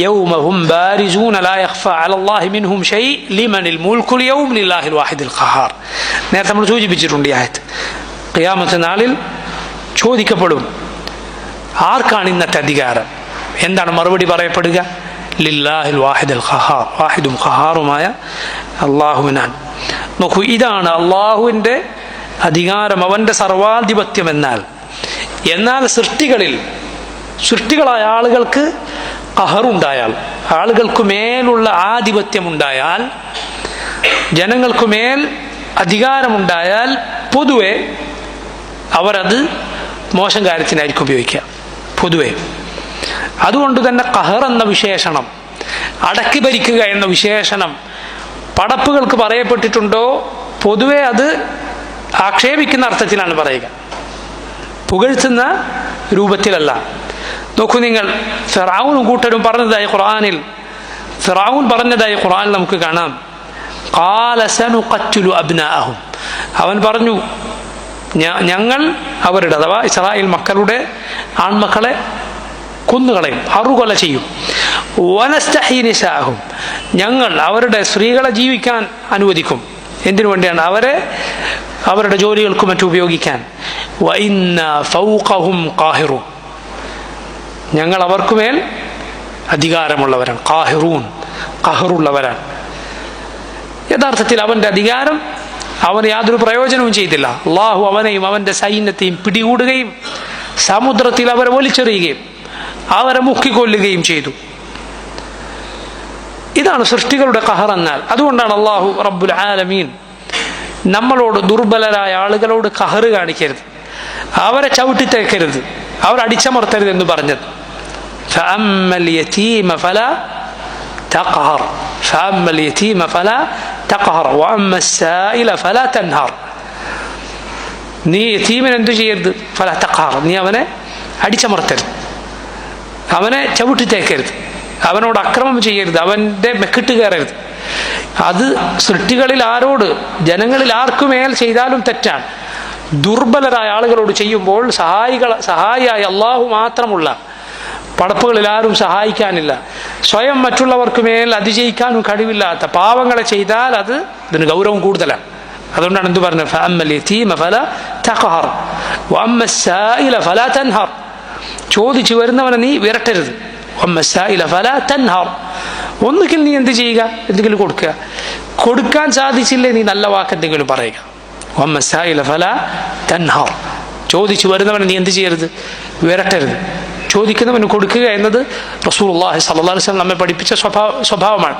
യൗമഹും ബാരിസൂന ലാ യഖ്ഫാ അലല്ലാഹി മിൻഹും ഷൈ ലിമനിൽ മുൽക്കുൽ യൗം ലില്ലാഹിൽ വാഹിദിൽ ഖഹാർ. നേരത്തെ നമ്മൾ സൂചിപ്പിച്ചിട്ടുണ്ട് ഈ ആയത്ത്. ഖിയാമത്ത് നാളിൽ ചോദിക്കപ്പെടും, ആർക്കാണ് ഇന്നത്തെ അധികാരം? എന്താണ് മറുപടി പറയപ്പെടുക? ലില്ലാഹിൽ വാഹിദിൽ ഖഹാർ, വാഹിദും ഖഹാറുമായ അള്ളാഹുവിനാണ്. നോക്കൂ, ഇതാണ് അള്ളാഹുവിൻ്റെ അധികാരം, അവൻ്റെ സർവാധിപത്യം. എന്നാൽ സൃഷ്ടികളായ ആളുകൾക്ക് ഖഹറുണ്ടായാൽ, ആളുകൾക്ക് മേലുള്ള ആധിപത്യമുണ്ടായാൽ, ജനങ്ങൾക്ക് മേൽ അധികാരമുണ്ടായാൽ പൊതുവെ അവരത് മോശം കാര്യത്തിനായിരിക്കും ഉപയോഗിക്കുക പൊതുവെ. അതുകൊണ്ട് തന്നെ ഖഹർ എന്ന വിശേഷണം, അടക്കി ഭരിക്കുക എന്ന വിശേഷണം പടപ്പുകൾക്ക് പറയപ്പെട്ടിട്ടുണ്ടോ? പൊതുവെ അത് ആക്ഷേപിക്കുന്ന അർത്ഥത്തിലാണ് പറയുക, പുകഴ്ത്തുന്ന രൂപത്തിലല്ല. നോക്കൂ നിങ്ങൾ, ഫിർഔനും കൂട്ടരും പറഞ്ഞതായി ഖുർആനിൽ നമുക്ക് കാണാം. ഖാല സനുഖത്തിലു അബ്നാഅഹും, അവൻ പറഞ്ഞു, ഞങ്ങൾ അവരുടെ, അഥവാ ഇസ്രായേൽ മക്കളുടെ ആൺമക്കളെ കൊന്നുകളയും, അറുകൊല ചെയ്യും. വനസ്തഹി നിസാഅഹും, ഞങ്ങൾ അവരുടെ സ്ത്രീകളെ ജീവിക്കാൻ അനുവദിക്കും. എന്തിനു വേണ്ടിയാണ്? അവരുടെ ജോലികൾക്കും മറ്റും ഉപയോഗിക്കാൻ. വഇന്നാ ഫൗഖഹും ഖാഹിറൂൻ, ഞങ്ങൾ അവർക്കുമേൽ അധികാരമുള്ളവരാണ്. ഖാഹിറൂൻ, ഖഹറുള്ളവരാണ്. യഥാർത്ഥത്തിൽ അവൻ്റെ അധികാരം അവന് യാതൊരു പ്രയോജനവും ചെയ്തില്ല. അള്ളാഹു അവനെയും അവൻ്റെ സൈന്യത്തെയും പിടികൂടുകയും സമുദ്രത്തിൽ അവരെ വലിച്ചെറിയുകയും അവരെ മുക്കിക്കൊല്ലുകയും ചെയ്തു. ഇതാണ് സൃഷ്ടികളുടെ ഖഹർ എന്നാൽ. അതുകൊണ്ടാണ് അള്ളാഹു റബ്ബുൽ ആലമീൻ നമ്മളോട്, ദുർബലരായ ആളുകളോട് ഖഹർ കാണിക്കരുത്, അവരെ ചവിട്ടിത്തേക്കരുത്, അവർ അടിച്ചമർത്തരുത് എന്ന് പറഞ്ഞത്. ഫഅമ്മൽ യതീമ ഫലാ തഖഹർ, ഫഅമ്മൽ യതീമ ഫലാ തഖഹർ വഅമ്മസ് സായില ഫലാ തൻഹർ. നീ യതീമിനെ എന്തു ചെയ്യരുത്? ഫലാ തഖഹർ, നീ അവനെ അടിച്ചമർത്തരുത്, അവനെ ചവിട്ടിത്തേക്കരുത്, അവനോട് അക്രമം ചെയ്യരുത്, അവൻ്റെ മെക്കിട്ട് കയറരുത്. അത് സൃഷ്ടികളിൽ ആരോട്, ജനങ്ങളിൽ ആർക്കുമേൽ ചെയ്താലും തെറ്റാണ്. ദുർബലരായ ആളുകളോട് ചെയ്യുമ്പോൾ സഹായിയായ അള്ളാഹു മാത്രമുള്ള പടപ്പുകളിൽ ആരും സഹായിക്കാനില്ല. സ്വയം മറ്റുള്ളവർക്ക് മേൽ അതിജയിക്കാനും കഴിവില്ലാത്ത പാവങ്ങളെ ചെയ്താൽ അതിന് ഗൗരവം കൂടുതലാണ്. അതുകൊണ്ടാണ് എന്ത് പറഞ്ഞത്? ഫഅമ്മൽ യതീമ ഫലാ തഖഹർ വഅമ്മസ് സായില ഫലാ തൻഹർ, ചോദിച്ചു വരുന്നവനെ നീ വിരട്ടരുത്. വഅമ്മസ് സായില ഫലാ തൻഹർ, ഒന്നുകിൽ നീ എന്ത് ചെയ്യുക? എന്തെങ്കിലും കൊടുക്കുക. കൊടുക്കാൻ സാധിച്ചില്ലേ നീ നല്ല വാക്ക് എന്തെങ്കിലും പറയുക. വഅമ്മസ് സായില ഫലാ തൻഹർ, ചോദിച്ചു വരുന്നവനെ നീ എന്ത് ചെയ്യരുത്? വിരട്ടരുത്. ചോദിക്കുന്നവന് കൊടുക്കുക എന്നത് റസൂലുള്ളാഹി സ്വല്ലല്ലാഹു അലൈഹി വസല്ലം നമ്മെ പഠിപ്പിച്ച സ്വഭാവമാണ്.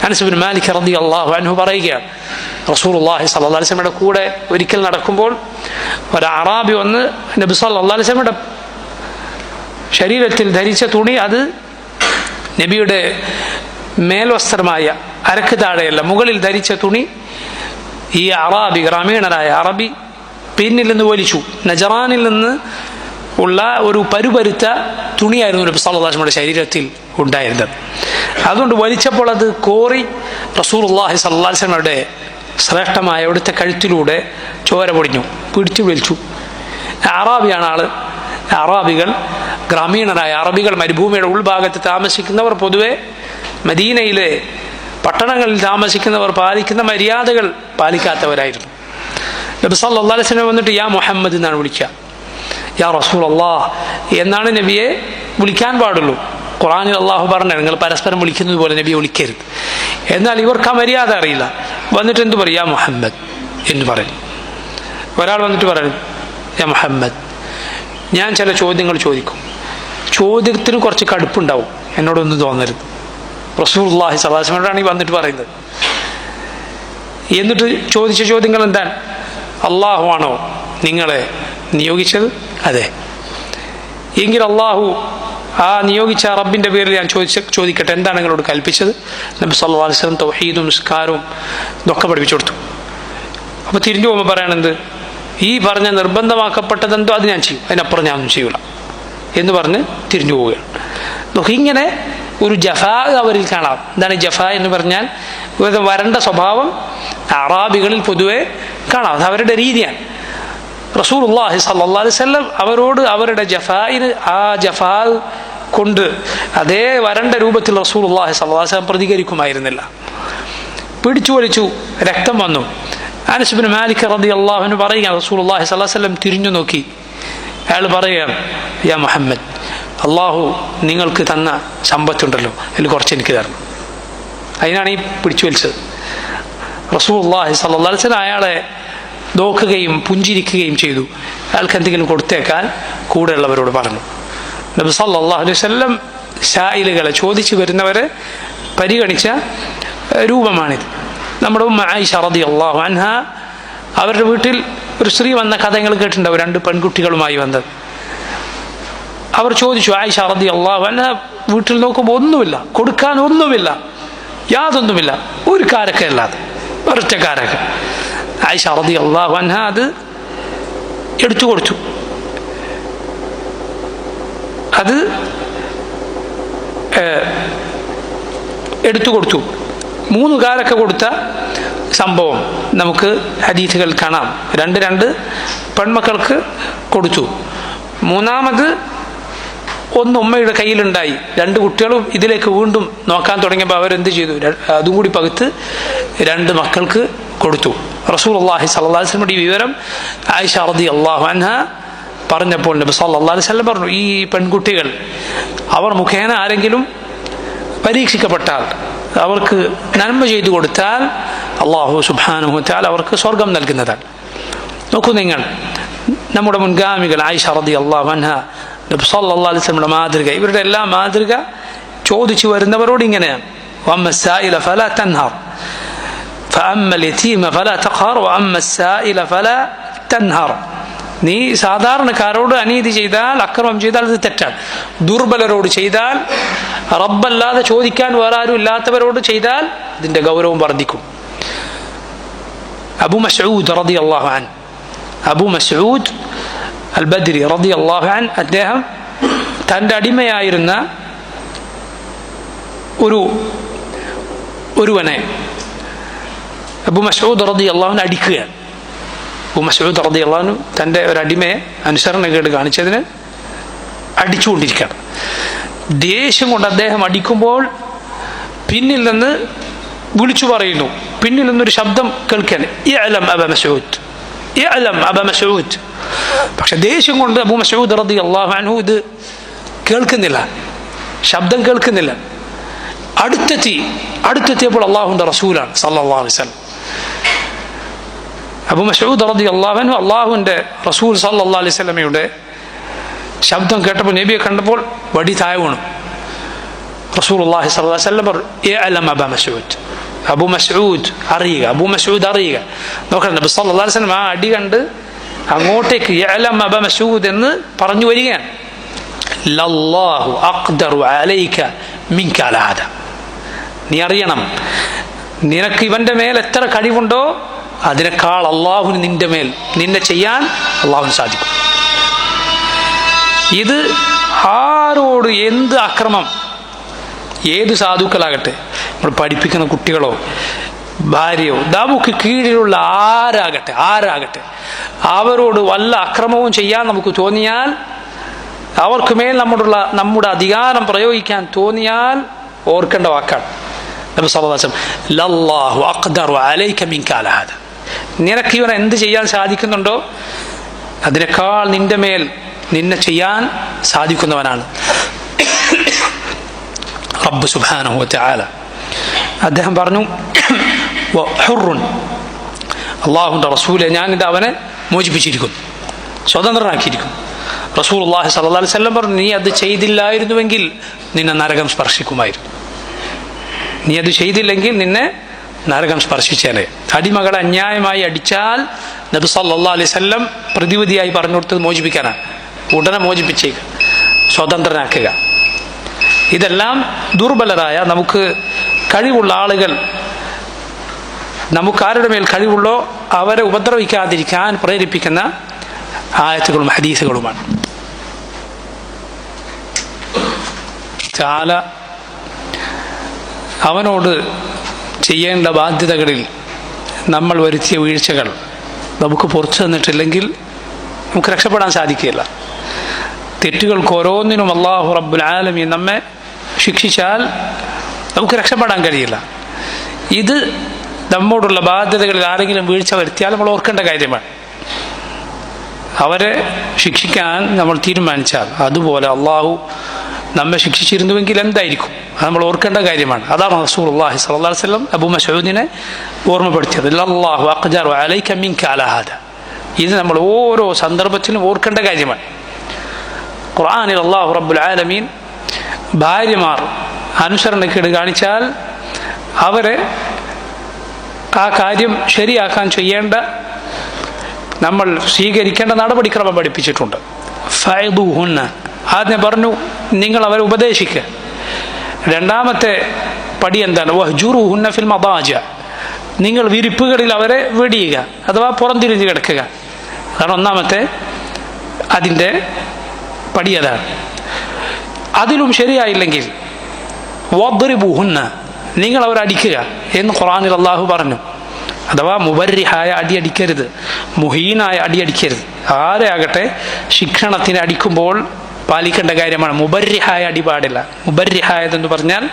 അനസ് ഇബ്നു മാലിക് റളിയല്ലാഹു അൻഹു പറയുകയാണ്, റസൂലുള്ളാഹി സ്വല്ലല്ലാഹു അലൈഹി വസല്ലമയുടെ കൂടെ ഒരിക്കൽ നടക്കുമ്പോൾ ഒരു അറാബി വന്ന് നബി സല്ലല്ലാഹു അലൈഹി വസല്ലമയുടെ ശരീരത്തിൽ ധരിച്ച തുണി, അത് നബിയുടെ മേൽവസ്ത്രമായ അരക്ക് താഴെയല്ല, മുകളിൽ ധരിച്ച തുണി ഈ അറാബി, ഗ്രാമീണനായ അറബി പിന്നിൽ നിന്ന് വലിച്ചു. നജറാനിൽ നിന്ന് ഉള്ള ഒരു പരുപരുത്ത തുണിയായിരുന്നു നബി സല്ലല്ലാഹു അലൈഹി വസല്ലമയുടെ ശരീരത്തിൽ ഉണ്ടായിരുന്നത്. അതുകൊണ്ട് വലിച്ചപ്പോൾ അത് കോറി റസൂലുള്ളാഹി സ്വല്ലല്ലാഹു അലൈഹി വസല്ലമയുടെ ശ്രേഷ്ഠമായ അവിടുത്തെ കഴുത്തിലൂടെ ചോര പൊടിഞ്ഞു, പിടിച്ചു വലിച്ചു. അറാബിയാണ് ആള്. അറാബികൾ, ഗ്രാമീണരായ അറബികൾ, മരുഭൂമിയുടെ ഉൾഭാഗത്ത് താമസിക്കുന്നവർ, പൊതുവെ മദീനയിലെ പട്ടണങ്ങളിൽ താമസിക്കുന്നവർ പാലിക്കുന്ന മര്യാദകൾ പാലിക്കാത്തവരായിരുന്നു. നബി സല്ലല്ലാഹു അലൈഹി വസല്ലം വന്നിട്ട് യാ മുഹമ്മദ് എന്നാണ് വിളിക്കുക. യാ റസൂലല്ലാഹ് എന്നാണ് നബിയെ വിളിക്കാൻ പാടുള്ളൂ. ഖുർആനിൽ അള്ളാഹു പറഞ്ഞു, നിങ്ങൾ പരസ്പരം വിളിക്കുന്നത് പോലെ നബിയെ വിളിക്കരുത്. എന്നാൽ ഇവർക്ക് ആ മര്യാദ അറിയില്ല. വന്നിട്ട് എന്ത് പറയും? യാ മുഹമ്മദ് എന്ന് പറയും. ഒരാൾ വന്നിട്ട് പറയും, യാ മുഹമ്മദ്, ഞാൻ ചില ചോദ്യങ്ങൾ ചോദിക്കും, ചോദ്യത്തിന് കുറച്ച് കടുപ്പുണ്ടാവും, എന്നോടൊന്നും തോന്നരുത്. റസൂലുള്ളാഹി സ്വല്ലല്ലാഹു അലൈഹി വസല്ലം വന്നിട്ട് പറയുന്നത്, എന്നിട്ട് ചോദിച്ച ചോദ്യങ്ങൾ എന്താണ്? അള്ളാഹു ആണോ നിങ്ങളെ നിയോഗിച്ചത്? അതെ. എങ്കിൽ അള്ളാഹു ആ നിയോഗിച്ച റബ്ബിന്റെ പേരിൽ ഞാൻ ചോദിക്കട്ടെ, എന്താണ് നിങ്ങളോട് കൽപ്പിച്ചത്? നബി സല്ലല്ലാഹു അലൈഹി വസല്ലം തൗഹീദും നിസ്കാരവും ഇതൊക്കെ പഠിപ്പിച്ചു കൊടുത്തു. അപ്പൊ തിരിഞ്ഞു പോകുമ്പോൾ പറയണത്, ഈ പറഞ്ഞ നിർബന്ധമാക്കപ്പെട്ടതെന്തോ അത് ഞാൻ ചെയ്യും, അതിനപ്പുറം ഞാനൊന്നും ചെയ്യൂല എന്ന് പറഞ്ഞ് തിരിഞ്ഞു പോവുകയാണ്. ഇങ്ങനെ ഒരു ജഫാ അവരിൽ കാണാം. എന്താണ് ജഫാ എന്ന് പറഞ്ഞാൽ? വരണ്ട സ്വഭാവം അറാബികളിൽ പൊതുവെ കാണാം. അത് അവരുടെ രീതിയാണ്. റസൂലുള്ളാഹി സ്വല്ലല്ലാഹു അലൈഹി വസല്ലം അവരോട് അവരുടെ ജഫായിന്, ആ ജഫാ കൊണ്ട് അതേ വരണ്ട രൂപത്തിൽ റസൂലുള്ളാഹി സ്വല്ലല്ലാഹു അലൈഹി വസല്ലം പ്രതികരിക്കുമായിരുന്നില്ല. പിടിച്ചു വലിച്ചു, രക്തം വന്നു. അനസ് ഇബ്നു മാലിക് റളിയല്ലാഹു അൻഹു പറയുകയാണ്, റസൂലുള്ളാഹി സ്വല്ലല്ലാഹു അലൈഹി വസല്ലം തിരിഞ്ഞു നോക്കി. അയാൾ പറയുകയാണ്, യാ മുഹമ്മദ്, അള്ളാഹു നിങ്ങൾക്ക് തന്ന സമ്പത്തുണ്ടല്ലോ, അതിൽ കുറച്ച് എനിക്ക് തരണം. അതിനാണ് ഈ പിടിച്ചു വലിച്ചത്. റസൂലുള്ളാഹി സ്വല്ലല്ലാഹു അലൈഹി വസല്ലം അയാളെ നോക്കുകയും പുഞ്ചിരിക്കുകയും ചെയ്തു. അയാൾക്ക് എന്തെങ്കിലും കൊടുത്തേക്കാൻ കൂടെയുള്ളവരോട് പറഞ്ഞു. നബി സല്ലല്ലാഹു അലൈഹി വസല്ലം സായിലുകളെ, ചോദിച്ചു വരുന്നവരെ പരിഗണിച്ച രൂപമാണിത്. നമ്മുടെ ഉമ്മ ആയിഷ റളിയല്ലാഹു അൻഹ, അവരുടെ വീട്ടിൽ ഒരു സ്ത്രീ വന്ന കഥ നിങ്ങൾ കേട്ടിട്ടുണ്ടാവും, 2 പെൺകുട്ടികളുമായി വന്നത്. അവർ ചോദിച്ചു, ആയിഷ റളിയല്ലാഹു അൻഹ വീട്ടിൽ നോക്കുമ്പോൾ ഒന്നുമില്ല, കൊടുക്കാൻ ഒന്നുമില്ല, യാതൊന്നുമില്ല, ഒരു കാരക്ക അല്ലാതെ, ഒരൊറ്റ കാരക്ക. ആയിഷ റളിയല്ലാഹു അൻഹ അത് എടുത്തു കൊടുത്തു. അത് എടുത്തു കൊടുത്തു. 3 കാരക്ക കൊടുത്ത സംഭവം നമുക്ക് ഹദീസുകൾ കാണാം. 2 പെൺമക്കൾക്ക് കൊടുത്തു. 3ാമത് ഒന്ന് ഉമ്മയുടെ കയ്യിലുണ്ടായി. 2 കുട്ടികളും ഇതിലേക്ക് വീണ്ടും നോക്കാൻ തുടങ്ങിയപ്പോൾ അവരെന്ത് ചെയ്തു? അതും കൂടി പകുത്ത് 2 മക്കൾക്ക് കൊടുത്തു. റസൂലുള്ളാഹി സ്വല്ലല്ലാഹു അലൈഹി വസല്ലം ഈ വിവരം ആയിഷ റളിയല്ലാഹു അൻഹ പറഞ്ഞപ്പോൾ നബി സല്ലല്ലാഹു അലൈഹി വസല്ലം പറഞ്ഞു, ഈ പെൺകുട്ടികൾ അവർ മുഖേന ആരെങ്കിലും പരീക്ഷിക്കപ്പെട്ടാൽ, അവർക്ക് നന്മ ചെയ്തു കൊടുത്താൽ അല്ലാഹു സുബ്ഹാനഹു വ തആല അവർക്ക് സ്വർഗം നൽകുന്നതാണ്. നോക്കൂ നിങ്ങൾ, നമ്മുടെ മുൻഗാമികൾ ആയിഷ റളിയല്ലാഹു അൻഹ, നബി സല്ലല്ലാഹു അലൈഹി വസല്ലം മാതൃക, ഇവരുടെ എല്ലാ മാതൃക ചോദിച്ചു വരുന്നവരോട് ഇങ്ങനെയാണ്. വഅമ്മ السائل فلا تنهر فأما اليتيم فلا تقهر وأما السائل فلا تنهر. നീ സാധാരണക്കാരോട് അനീതി ചെയ്താൽ, അക്രമം ചെയ്താൽ അത് തെറ്റാണ്. ദുർബലരോട് ചെയ്താൽ, റബ്ബല്ലാതെ ചോദിക്കാൻ വേറെ ആരും ഇല്ലാത്തവരോട് ചെയ്താൽ ഇതിന്റെ ഗൗരവം വർദ്ധിക്കും. അബൂ മസ്ഊദ് റളിയല്ലാഹു അൻഹു, അബൂ മസ്ഊദ് അൽ ബദ്രി റളിയല്ലാഹു അൻഹു, അദ്ദേഹം തൻ്റെ അടിമയായിരുന്ന ഒരുവനെ അബൂ മസ്ഊദ് റളിയല്ലാഹു അൻഹു അടിക്കുകയാണ്. അബൂ മസ്ഊദ് റളിയല്ലാഹു അൻഹു തൻ്റെ ഒരു അടിമയെ അനുസരണക്കേട് കാണിച്ചതിന് അടിച്ചുകൊണ്ടിരിക്കുകയാണ്. ദേഷ്യം കൊണ്ട് അദ്ദേഹം അടിക്കുമ്പോൾ പിന്നിൽ നിന്ന് വിളിച്ചു പറയുന്നു, പിന്നിൽ നിന്നൊരു ശബ്ദം കേൾക്കാൻ, ഇഅ്ലം അബാ മസ്ഊദ്, ഇഅ്ലം അബാ മസ്ഊദ്. പക്ഷെ ദേഷ്യം കൊണ്ട് അബൂ മസ്ഊദ് റളിയല്ലാഹു അൻഹു ഇത് കേൾക്കുന്നില്ല, ശബ്ദം കേൾക്കുന്നില്ല. അടുത്തെത്തിയപ്പോൾ അള്ളാഹുവിന്റെ റസൂലാണ് സല്ലല്ലാഹു അലൈഹി വസല്ലം. അബൂ മസ്ഊദ് റളിയല്ലാഹു അൻഹു അള്ളാഹുവിന്റെ റസൂൽ സല്ലല്ലാഹു അലൈഹി വസല്ലമയുടെ ശബ്ദം കേട്ടപ്പോൾ, നബിയെ കണ്ടപ്പോൾ വടി താഴെ വീണു. റസൂലുള്ളാഹി സ്വല്ലല്ലാഹു അലൈഹി വസല്ലം പറഞ്ഞു, ഇഅ്ലം അബാ മസ്ഊദ്, അബൂ മസ്ഊദ് അറിയുക, അബൂ മസ്ഊദ് അറിയുക. നോക്കണം, നബി സല്ലല്ലാഹു അലൈഹി വസല്ലം ആ അടി കണ്ട് അങ്ങോട്ടേക്ക് ഇഅ്ലം അബാ മസ്ഊദ് എന്ന് പറഞ്ഞു വരികയാണ്. ലല്ലാഹു അഖ്ദറു അലൈക മിൻക അലാ ഹദാ. നീ അറിയണം, നിനക്ക് ഇവന്റെ മേൽ എത്ര കഴിവുണ്ടോ അതിനേക്കാൾ അള്ളാഹുവിന് നിന്നെ ചെയ്യാൻ അള്ളാഹുവിന് സാധിക്കും. ഇത് ആരോട് എന്ത് അക്രമം, ഏത് സാധുക്കളാകട്ടെ, നമ്മൾ പഠിപ്പിക്കുന്ന കുട്ടികളോ ഭാര്യയോ നമുക്ക് കീഴിലുള്ള ആരാകട്ടെ അവരോട് വല്ല അക്രമവും ചെയ്യാൻ നമുക്ക് തോന്നിയാൽ, അവർക്ക് മേൽ നമ്മുടെ അധികാരം പ്രയോഗിക്കാൻ തോന്നിയാൽ ഓർക്കേണ്ട വാക്കാണ് നബി സല്ലല്ലാഹു അലൈഹി വസല്ലം, ലല്ലാഹു അഖ്ദറു അലൈക മിൻക അലാ ഹദാ. നിനക്ക് ഇവനെ എന്ത് ചെയ്യാൻ സാധിക്കുന്നുണ്ടോ അതിനേക്കാൾ നിന്നെ ചെയ്യാൻ സാധിക്കുന്നവനാണ് റബ്ബ് സുബ്ഹാനഹു വ തആല. അദ്ദേഹം പറഞ്ഞു, ഹുർറുൻ, അള്ളാഹുവിന്റെ റസൂലെ, ഞാനിത് അവനെ മോചിപ്പിച്ചിരിക്കുന്നു, സ്വതന്ത്രനാക്കിയിരിക്കുന്നു. റസൂലുള്ളാഹി സ്വല്ലല്ലാഹു അലൈഹി വസല്ലം പറഞ്ഞു, നീ അത് ചെയ്തില്ലായിരുന്നുവെങ്കിൽ നിന്നെ നരകം സ്പർശിക്കുമായിരുന്നു. നീ അത് ചെയ്തില്ലെങ്കിൽ നിന്നെ നരകം സ്പർശിച്ചേനെ. അടിമകളെ അന്യായമായി അടിച്ചാൽ നബി സല്ലല്ലാഹു അലൈഹി വസല്ലം പ്രതിവിധിയായി പറഞ്ഞു കൊടുത്തത് മോചിപ്പിക്കാനാണ്. ഉടനെ മോചിപ്പിച്ചേക്ക്, സ്വതന്ത്രനാക്കുക. ഇതെല്ലാം ദുർബലരായ നമുക്ക് കഴിവുള്ള ആളുകൾ, നമുക്കാരുടെ മേൽ കഴിവുള്ളോ അവരെ ഉപദ്രവിക്കാതിരിക്കാൻ പ്രേരിപ്പിക്കുന്ന ആയത്തുകളും ഹദീസുകളുമാണ്. ചാല അവനോട് ചെയ്യേണ്ട ബാധ്യതകളിൽ നമ്മൾ വരുത്തിയ വീഴ്ചകൾ നമുക്ക് പുറത്തു തന്നിട്ടില്ലെങ്കിൽ നമുക്ക് രക്ഷപ്പെടാൻ സാധിക്കില്ല. തെറ്റുകൾക്ക് ഓരോന്നിനും അല്ലാഹു റബ്ബുൽ ആലമീൻ നമ്മെ ശിക്ഷിച്ചാൽ നമുക്ക് രക്ഷപ്പെടാൻ കഴിയില്ല. ഇത് നമ്മോടുള്ള ബാധ്യതകളിൽ ആരെങ്കിലും വീഴ്ച വരുത്തിയാൽ നമ്മൾ ഓർക്കേണ്ട കാര്യമാണ്. അവരെ ശിക്ഷിക്കാൻ നമ്മൾ തീരുമാനിച്ചാൽ അതുപോലെ അള്ളാഹു നമ്മെ ശിക്ഷിച്ചിരുന്നുവെങ്കിൽ എന്തായിരിക്കും, അത് നമ്മൾ ഓർക്കേണ്ട കാര്യമാണ്. അതാണ് റസൂലുള്ളാഹി സ്വല്ലല്ലാഹു അലൈഹി വസല്ലം അബൂ മസ്ഊദിനെ ഓർമ്മപ്പെടുത്തിയത്. അല്ലാഹു അഖ്ദറു അലൈക മിൻക അലാ ഹാദാ. ഇത് നമ്മൾ ഓരോ സന്ദർഭത്തിലും ഓർക്കേണ്ട കാര്യമാണ്. ഖുർആനിൽ അല്ലാഹു റബ്ബുൽ ആലമീൻ ഭാര്യമാർ അനുസരണക്കേട് കാണിച്ചാൽ അവരെ ആ കാര്യം ശരിയാക്കാൻ ചെയ്യേണ്ട, നമ്മൾ സ്വീകരിക്കേണ്ട നടപടിക്രമം പഠിപ്പിച്ചിട്ടുണ്ട്. ഫഅദൂഹുന്ന, ആദ്യം പറഞ്ഞു നിങ്ങൾ അവരെ ഉപദേശിക്കുക. രണ്ടാമത്തെ പടി എന്താണ്? വഹ്ജുറുഹുന്ന ഫിൽ മദാജ, നിങ്ങൾ വിരിപ്പുകളിൽ അവരെ വെടിയുക അഥവാ പുറംതിരിഞ്ഞ് കിടക്കുക. അതാണ് ഒന്നാമത്തെ അതിൻ്റെ പടി. അതാണ്. അതിലും ശരിയായില്ലെങ്കിൽ വദ്രിബൂഹുന്ന, നിങ്ങൾ അവരെ അടിക്കുക എന്ന് ഖുർആനിൽ അല്ലാഹു പറഞ്ഞു. അഥവാ മുബർരിഹായ അടി അടിക്കരുത്, മുഹീനായ അടി അടിക്കരുത്. ആരെയാകട്ടെ ശിക്ഷണത്തിന് അടിക്കുമ്പോൾ പാലിക്കേണ്ട കാര്യമാണ്. മുബർരിഹായ അടി പാടില്ല. മുബർരിഹായതെന്ന് പറഞ്ഞാൽ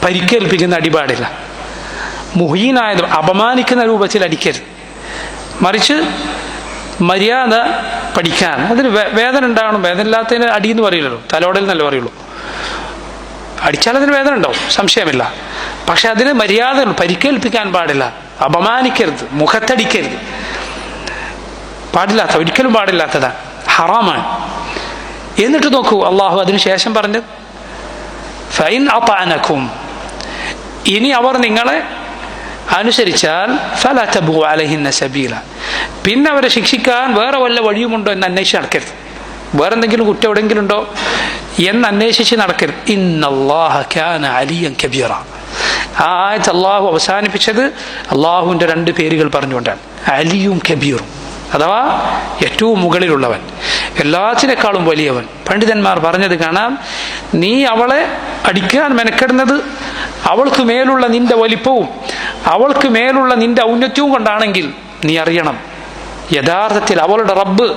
പരിക്കേൽപ്പിക്കുന്ന അടി പാടില്ല. മുഹീനായത് അപമാനിക്കുന്ന രൂപത്തിൽ അടിക്കരുത്. മറിച്ച് മര്യാദ പഠിക്കാൻ, അതിന് വേദന ഉണ്ടാവണം. വേദന ഇല്ലാത്തതിന് അടി എന്ന് പറയില്ലല്ലോ, തലോടൽ എന്നല്ല പറയുള്ളൂ. അടിച്ചാൽ അതിന് വേദന ഉണ്ടാവും, സംശയമില്ല. പക്ഷെ അതിന് മര്യാദ, പരിക്കേൽപ്പിക്കാൻ പാടില്ല, അപമാനിക്കരുത്, മുഖത്തടിക്കരുത്, പാടില്ലാത്ത, ഒരിക്കലും പാടില്ലാത്തതാണ്, ഹറാമാണ്. എന്നിട്ട് നോക്കൂ അള്ളാഹു അതിനുശേഷം പറഞ്ഞത് ഫൈൻ അതഅനകും, ഇനി അവർ നിങ്ങളെ അനുസരിച്ചാൽ ഫലാ തബ്ഗു അലൈഹിന്ന സബീല, പിന്നെ അവരെ ശിക്ഷിക്കാൻ വേറെ വല്ല വഴിയുമുണ്ടോ എന്ന് അന്വേഷിച്ച് നടക്കരുത്. വേറെന്തെങ്കിലും കുറ്റം എവിടെയെങ്കിലും ഉണ്ടോ എന്ന് അന്വേഷിച്ച് നടക്കരുത്. ഇന്നല്ലാഹ കാന അലിയൻ കബീറ. ആ ആയത്ത് അള്ളാഹു അവസാനിപ്പിച്ചത് അള്ളാഹുവിൻ്റെ രണ്ട് പേരുകൾ പറഞ്ഞുകൊണ്ടാണ്, അലിയും കബീറും, അഥവാ ഏറ്റവും മുകളിലുള്ളവൻ, എല്ലാത്തിനേക്കാളും വലിയവൻ. പണ്ഡിതന്മാർ പറഞ്ഞത് കാണാം, നീ അവളെ അടിക്കാൻ മെനക്കെടുന്നത് അവൾക്ക് മേലുള്ള നിന്റെ വലിപ്പവും അവൾക്ക് മേലുള്ള നിന്റെ ഔന്നത്യവും കൊണ്ടാണെങ്കിൽ നീ അറിയണം, യഥാർത്ഥത്തിൽ അവളുടെ റബ്ബ്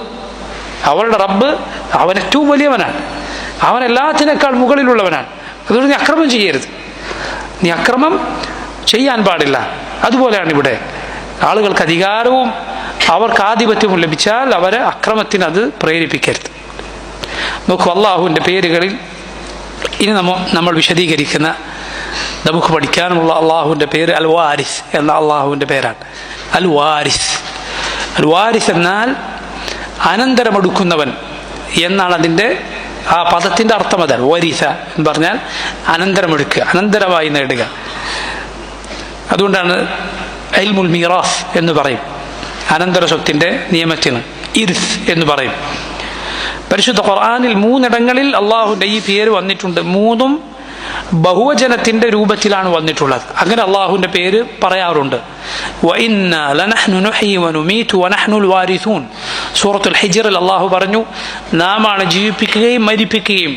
അവൻ ഏറ്റവും വലിയവനാണ്, അവൻ എല്ലാത്തിനേക്കാൾ മുകളിലുള്ളവനാണ്. അതുകൊണ്ട് നീ അക്രമം ചെയ്യരുത്, നീ അക്രമം ചെയ്യാൻ പാടില്ല. അതുപോലെയാണ് ഇവിടെ ആളുകൾക്ക് അധികാരവും അവർക്ക് ആധിപത്യവും ലഭിച്ചാൽ അവരെ അക്രമത്തിന് അത് പ്രേരിപ്പിക്കരുത്. നോക്കൂ, അള്ളാഹുവിൻ്റെ പേരുകളിൽ ഇനി നമ്മൾ വിശദീകരിക്കുന്ന, നമുക്ക് പഠിക്കാനുമുള്ള അള്ളാഹുവിൻ്റെ പേര് അൽ വാരിസ് എന്ന അള്ളാഹുവിൻ്റെ പേരാണ്. അൽ വാരിസ്, അൽ വാരിസ് എന്നാൽ അനന്തരമെടുക്കുന്നവൻ എന്നാണ് അതിൻ്റെ ആ പദത്തിൻ്റെ അർത്ഥം. അതാണ് വരിസ എന്ന് പറഞ്ഞാൽ അനന്തരമെടുക്കുക, അനന്തരമായി നേടുക. അതുകൊണ്ടാണ് ഇൽമുൽ മീറാസ് എന്ന് പറയും, അനന്തര സ്വത്തിൻ്റെ നിയമത്തിന് ഇർസ് എന്ന് പറയും. പരിശുദ്ധ ഖുർആനിൽ 3 ഇടങ്ങളിൽ അള്ളാഹുവിൻ്റെ ഈ പേര് വന്നിട്ടുണ്ട്. 3ഉം ബഹുവചനത്തിന്റെ രൂപത്തിലാണ് വന്നിട്ടുള്ളത്. അങ്ങനെ അള്ളാഹുവിന്റെ പേര് പറയാറുണ്ട്. വഇന്നാ ലനഹ്നു നുഹ്യി വനുമീതു വനഹ്നുൽ വാരിസൂൻ. സൂറത്തുൽ ഹിജ്റിൽ അള്ളാഹു പറഞ്ഞു, നാമാണ് ജീവിപ്പിക്കുകയും മരിപ്പിക്കുകയും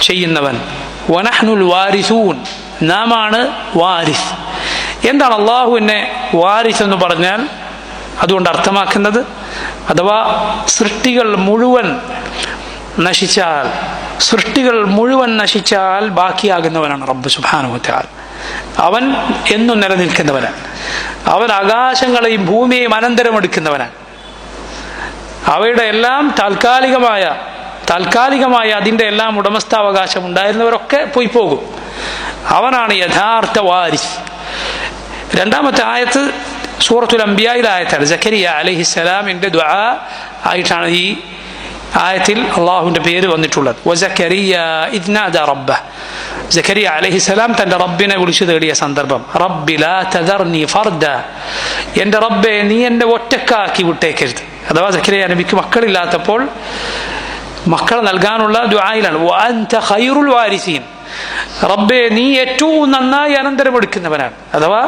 ചെയ്യുന്നവൻ. വനഹ്നുൽ വാരിസൂൻ, നാമാണ് വാരിസ്. എന്താണ് അള്ളാഹുവിനെ വാരിസ് എന്ന് പറഞ്ഞാൽ അതുകൊണ്ട് അർത്ഥമാക്കുന്നത്? അഥവാ സൃഷ്ടികൾ മുഴുവൻ നശിച്ചാൽ ബാക്കിയാകുന്നവനാണ് റബ്ബ് സുബ്ഹാനഹു വ തആല. അവൻ എന്നും നിലനിൽക്കുന്നവനാണ്. അവൻ ആകാശങ്ങളെയും ഭൂമിയെയും അനന്തരമെടുക്കുന്നവനാണ്. അവയുടെ എല്ലാം താൽക്കാലികമായ അതിൻ്റെ എല്ലാം ഉടമസ്ഥാവകാശം ഉണ്ടായിരുന്നവരൊക്കെ പോയി പോകും. അവനാണ് യഥാർത്ഥ വാരിസ്. രണ്ടാമത്തെ ആയത്ത് സൂറത്തുൽ അംബിയായിലെ ആയത്താണ്. സക്കരിയ അലൈഹിസ്സലാമിൻ്റെ ദുആ ആയിട്ടാണ് ഈ ആയത്തിൽ അള്ളാഹുവിൻ്റെ പേര് വന്നിട്ടുള്ളത്. വസക്കരിയ ഇദ് നാദാ റബ്ബഹ്. സക്കരിയ അലൈഹിസ്സലാം തൻ്റെ റബ്ബിനെ വിളിച്ചു തേടിയ സന്ദർഭം, റബ്ബി ലാ തദർനി ഫർദ, എൻ്റെ റബ്ബെ നീ എന്നെ ഒറ്റക്കാക്കി വിട്ടേക്കരുത്. അഥവാ സക്കരിയ നബിക്ക് മക്കളില്ലാത്തപ്പോൾ മക്കൾ നൽകാനുള്ള ദുആയിലാണ്. വഅൻത ഖൈറുൽ വാരിസീൻ, റബ്ബെ നീ ഏറ്റവും നന്നായി അനന്തരമെടുക്കുന്നവനാണ്. അഥവാ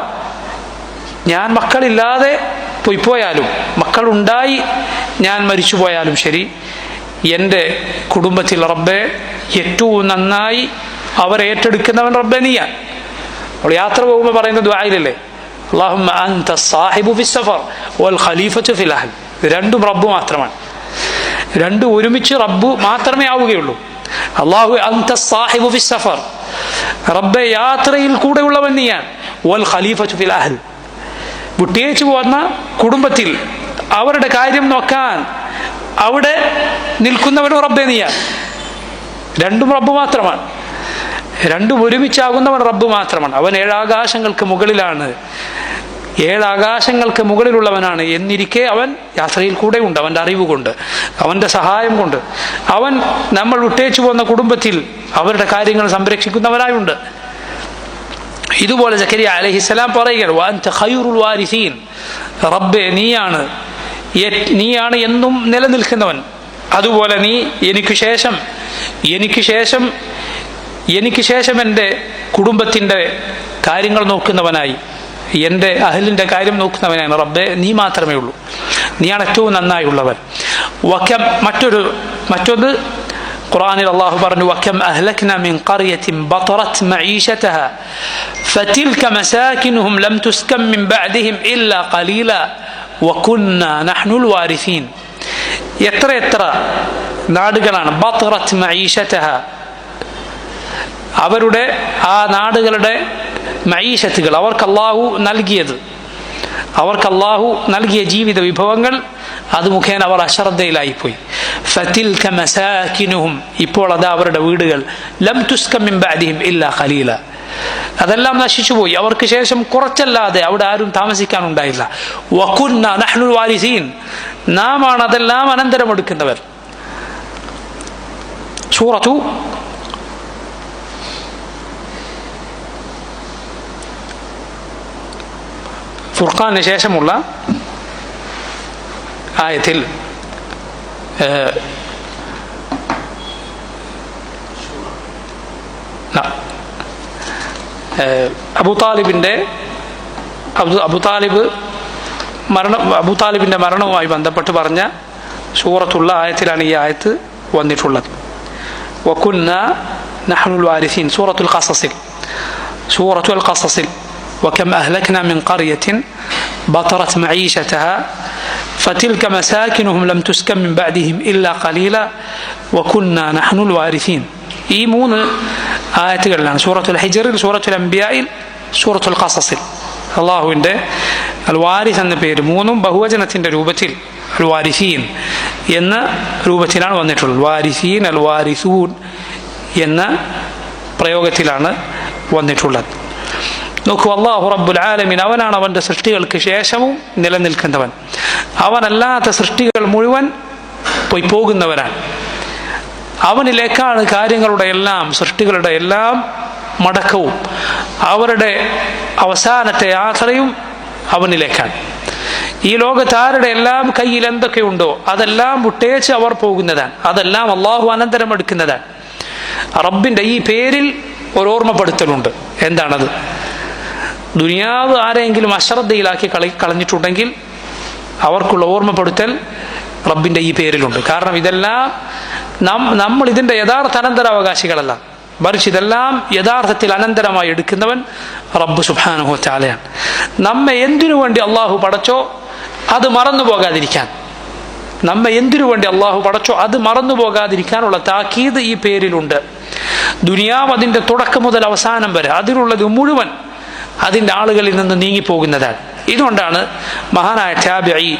ഞാൻ മക്കളില്ലാതെ പോയാലും മക്കളുണ്ടായി ഞാൻ മരിച്ചു പോയാലും ശരി, എൻ്റെ കുടുംബത്തിൽ റബ്ബെ ഏറ്റവും നന്നായി അവരെ ഏറ്റെടുക്കുന്നവൻ റബ്ബെ നീയാണ്. അവൾ യാത്ര പോകുമ്പോൾ പറയുന്ന ദുആയിലല്ലേ, അല്ലാഹുമ്മ അൻത സാഹിബു ഫിസ്സഫർ വൽ ഖലീഫത്തു ഫിൽ അഹ്ൽ. രണ്ടും റബ്ബ് മാത്രമാണ്, രണ്ടും ഒരുമിച്ച് റബ്ബ് മാത്രമേ ആവുകയുള്ളൂ. അല്ലാഹു അൻത സാഹിബു ഫിസ്സഫർ, റബ്ബെ യാത്രയിൽ കൂടെയുള്ളവൻ നീയാണ്. വൽ ഖലീഫത്തു ഫിൽ അഹ്ൽ, വിട്ടേച്ചു പോകുന്ന കുടുംബത്തിൽ അവരുടെ കാര്യം നോക്കാൻ അവിടെ നിൽക്കുന്നവനും റബ്ബെ നീയാണ്. രണ്ടും റബ്ബ് മാത്രമാണ്, രണ്ടും ഒരുമിച്ചാകുന്നവൻ റബ്ബ് മാത്രമാണ്. അവൻ 7 ആകാശങ്ങൾക്ക് മുകളിലാണ്, 7 ആകാശങ്ങൾക്ക് മുകളിലുള്ളവനാണ് എന്നിരിക്കെ അവൻ യാത്രയിൽ കൂടെ ഉണ്ട്. അവൻ്റെ അറിവ് കൊണ്ട്, അവൻ്റെ സഹായം കൊണ്ട് അവൻ നമ്മൾ വിട്ടേച്ചു പോകുന്ന കുടുംബത്തിൽ അവരുടെ കാര്യങ്ങൾ സംരക്ഷിക്കുന്നവനായുണ്ട്. ഇതുപോലെ സക്കരിയ അലൈഹിസ്സലാം പറയുകയാണ്, വഅൻത ഖൈറുൽ വാരിസീൻ, റബ്ബേ നീയാണ് എന്നും നിലനിൽക്കുന്നവൻ. അതുപോലെ നീ എനിക്ക് ശേഷം എൻ്റെ കുടുംബത്തിൻ്റെ കാര്യങ്ങൾ നോക്കുന്നവനായി, എൻ്റെ അഹ്ലിൻ്റെ കാര്യം നോക്കുന്നവനായി റബ്ബേ നീ മാത്രമേ ഉള്ളൂ, നീയാണ് ഏറ്റവും നന്നായുള്ളവൻ. മറ്റൊന്ന് ഖുർആനിൽ അല്ലാഹു പറഞ്ഞു, വകം അഹ്ലക്നാ മിൻ ഖർയത്തിൻ ബതറത് മഈശതഹ ഫതിൽക മസാകിനുഹും ലം തുസ്കം മിൻ ബഅദിഹിം ഇല്ലാ ഖലീല വകുന്നാ നഹ്നുൽ വാരിസീൻ. എത്ര നാടുകളാണ് ബതറത് മഈശതഹ, അവരുടെ ആ നാടുകളുടെ മഈശത്തുകൾ, അവർക്ക് അല്ലാഹു നൽകിയ ജീവിത വിഭവങ്ങൾ, അത് മുഖേന അവർ അശ്രദ്ധയിലായിപ്പോയി. ഫതിൽക മസാകിനുഹും, ഇപ്പോൾ അതാ അവരുടെ വീടുകൾ, ലം തുസ്കം മിൻ ബഅദിഹിം ഇല്ലാ ഖലീല, അതെല്ലാം നശിച്ചുപോയി, അവർക്ക് ശേഷം കുറച്ചല്ലാതെ അവിടെ ആരും താമസിക്കാനുണ്ടായില്ല. വകുന്നാ നഹ്നുൽ വാരിസീൻ, നാമാണ് അതെല്ലാം അനന്തരമെടുക്കുന്നവർ. സൂറത്തു ഫുർഖാന് ശേഷമുള്ള ആയത്തിൽ അബൂതാലിബിന്റെ മരണവുമായി ബന്ധപ്പെട്ട് പറഞ്ഞ സൂറത്തുള്ള ആയത്തിലാണ് ഈ ആയത്ത് വന്നിട്ടുള്ളത്. വകുന്നാ നഹ്നുൽ വാരിസീൻ, സൂറത്തുൽ ഖസസിൽ وكم أهلكنا من قرية بطرت معيشتها فتلك مساكنهم لم تسكن من بعدهم إلا قليلا وكنا نحن الوارثين. ഈ 3 ആയത്തുകളിലാണ് സൂറത്തുൽ ഹിജ്റിൽ, സൂറത്തുൽ അംബിയായിൽ, സൂറത്തുൽ ഖസസിൽ അല്ലാഹുവിൻ്റെ അൽ വാരിസ് എന്ന പേര് 3 ബഹുവചനത്തിൻ്റെ രൂപത്തിൽ അൽ വാരിസീൻ എന്ന രൂപത്തിലാണ് വന്നിട്ടുള്ളത്. വാരിസീൻ, അൽ വാരിസൂൻ എന്ന പ്രയോഗത്തിലാണ് വന്നിട്ടുള്ളത്. നോക്കൂ, അല്ലാഹു റബ്ബുൽ ആലമീൻ അവനാണ് അവൻ്റെ സൃഷ്ടികൾക്ക് ശേഷവും നിലനിൽക്കുന്നവൻ. അവനല്ലാത്ത സൃഷ്ടികൾ മുഴുവൻ പോയി പോകുന്നവരാണ്. അവനിലേക്കാണ് സൃഷ്ടികളുടെ എല്ലാം മടക്കവും, അവരുടെ അവസാനത്തെ യാത്രയും അവനിലേക്കാണ്. ഈ ലോകത്ത് ആരുടെ എല്ലാം കയ്യിൽ എന്തൊക്കെയുണ്ടോ അതെല്ലാം വിട്ടേച്ച് അവർ പോകുന്നതാണ്, അതെല്ലാം അല്ലാഹു അനന്തരം എടുക്കുന്നതാണ്. റബ്ബിൻ്റെ ഈ പേരിൽ ഒരു ഓർമ്മപ്പെടുത്തലുണ്ട്. എന്താണത്? ദുനിയാവ് ആരെങ്കിലും അശ്രദ്ധയിലാക്കി കളഞ്ഞിട്ടുണ്ടെങ്കിൽ അവർക്കുള്ള ഓർമ്മപ്പെടുത്തൽ റബ്ബിൻ്റെ ഈ പേരിലുണ്ട്. കാരണം ഇതെല്ലാം നമ്മൾ ഇതിൻ്റെ യഥാർത്ഥ അനന്തരാവകാശികളല്ല, മറിച്ച് ഇതെല്ലാം യഥാർത്ഥത്തിൽ അനന്തരമായി എടുക്കുന്നവൻ റബ്ബ് സുബ്ഹാനഹു വ തആലയാണ്. നമ്മെ എന്തിനു വേണ്ടി അള്ളാഹു പടച്ചോ അത് മറന്നു പോകാതിരിക്കാനുള്ള താക്കീത് ഈ പേരിലുണ്ട്. ദുനിയാവ് അതിൻ്റെ തുടക്കം മുതൽ അവസാനം വരെ അതിലുള്ളത് മുഴുവൻ അതിൻ്റെ ആളുകളിൽ നിന്ന് നീങ്ങിപ്പോകുന്നതാണ്. ഇതുകൊണ്ടാണ് മഹാനായ താബിഈ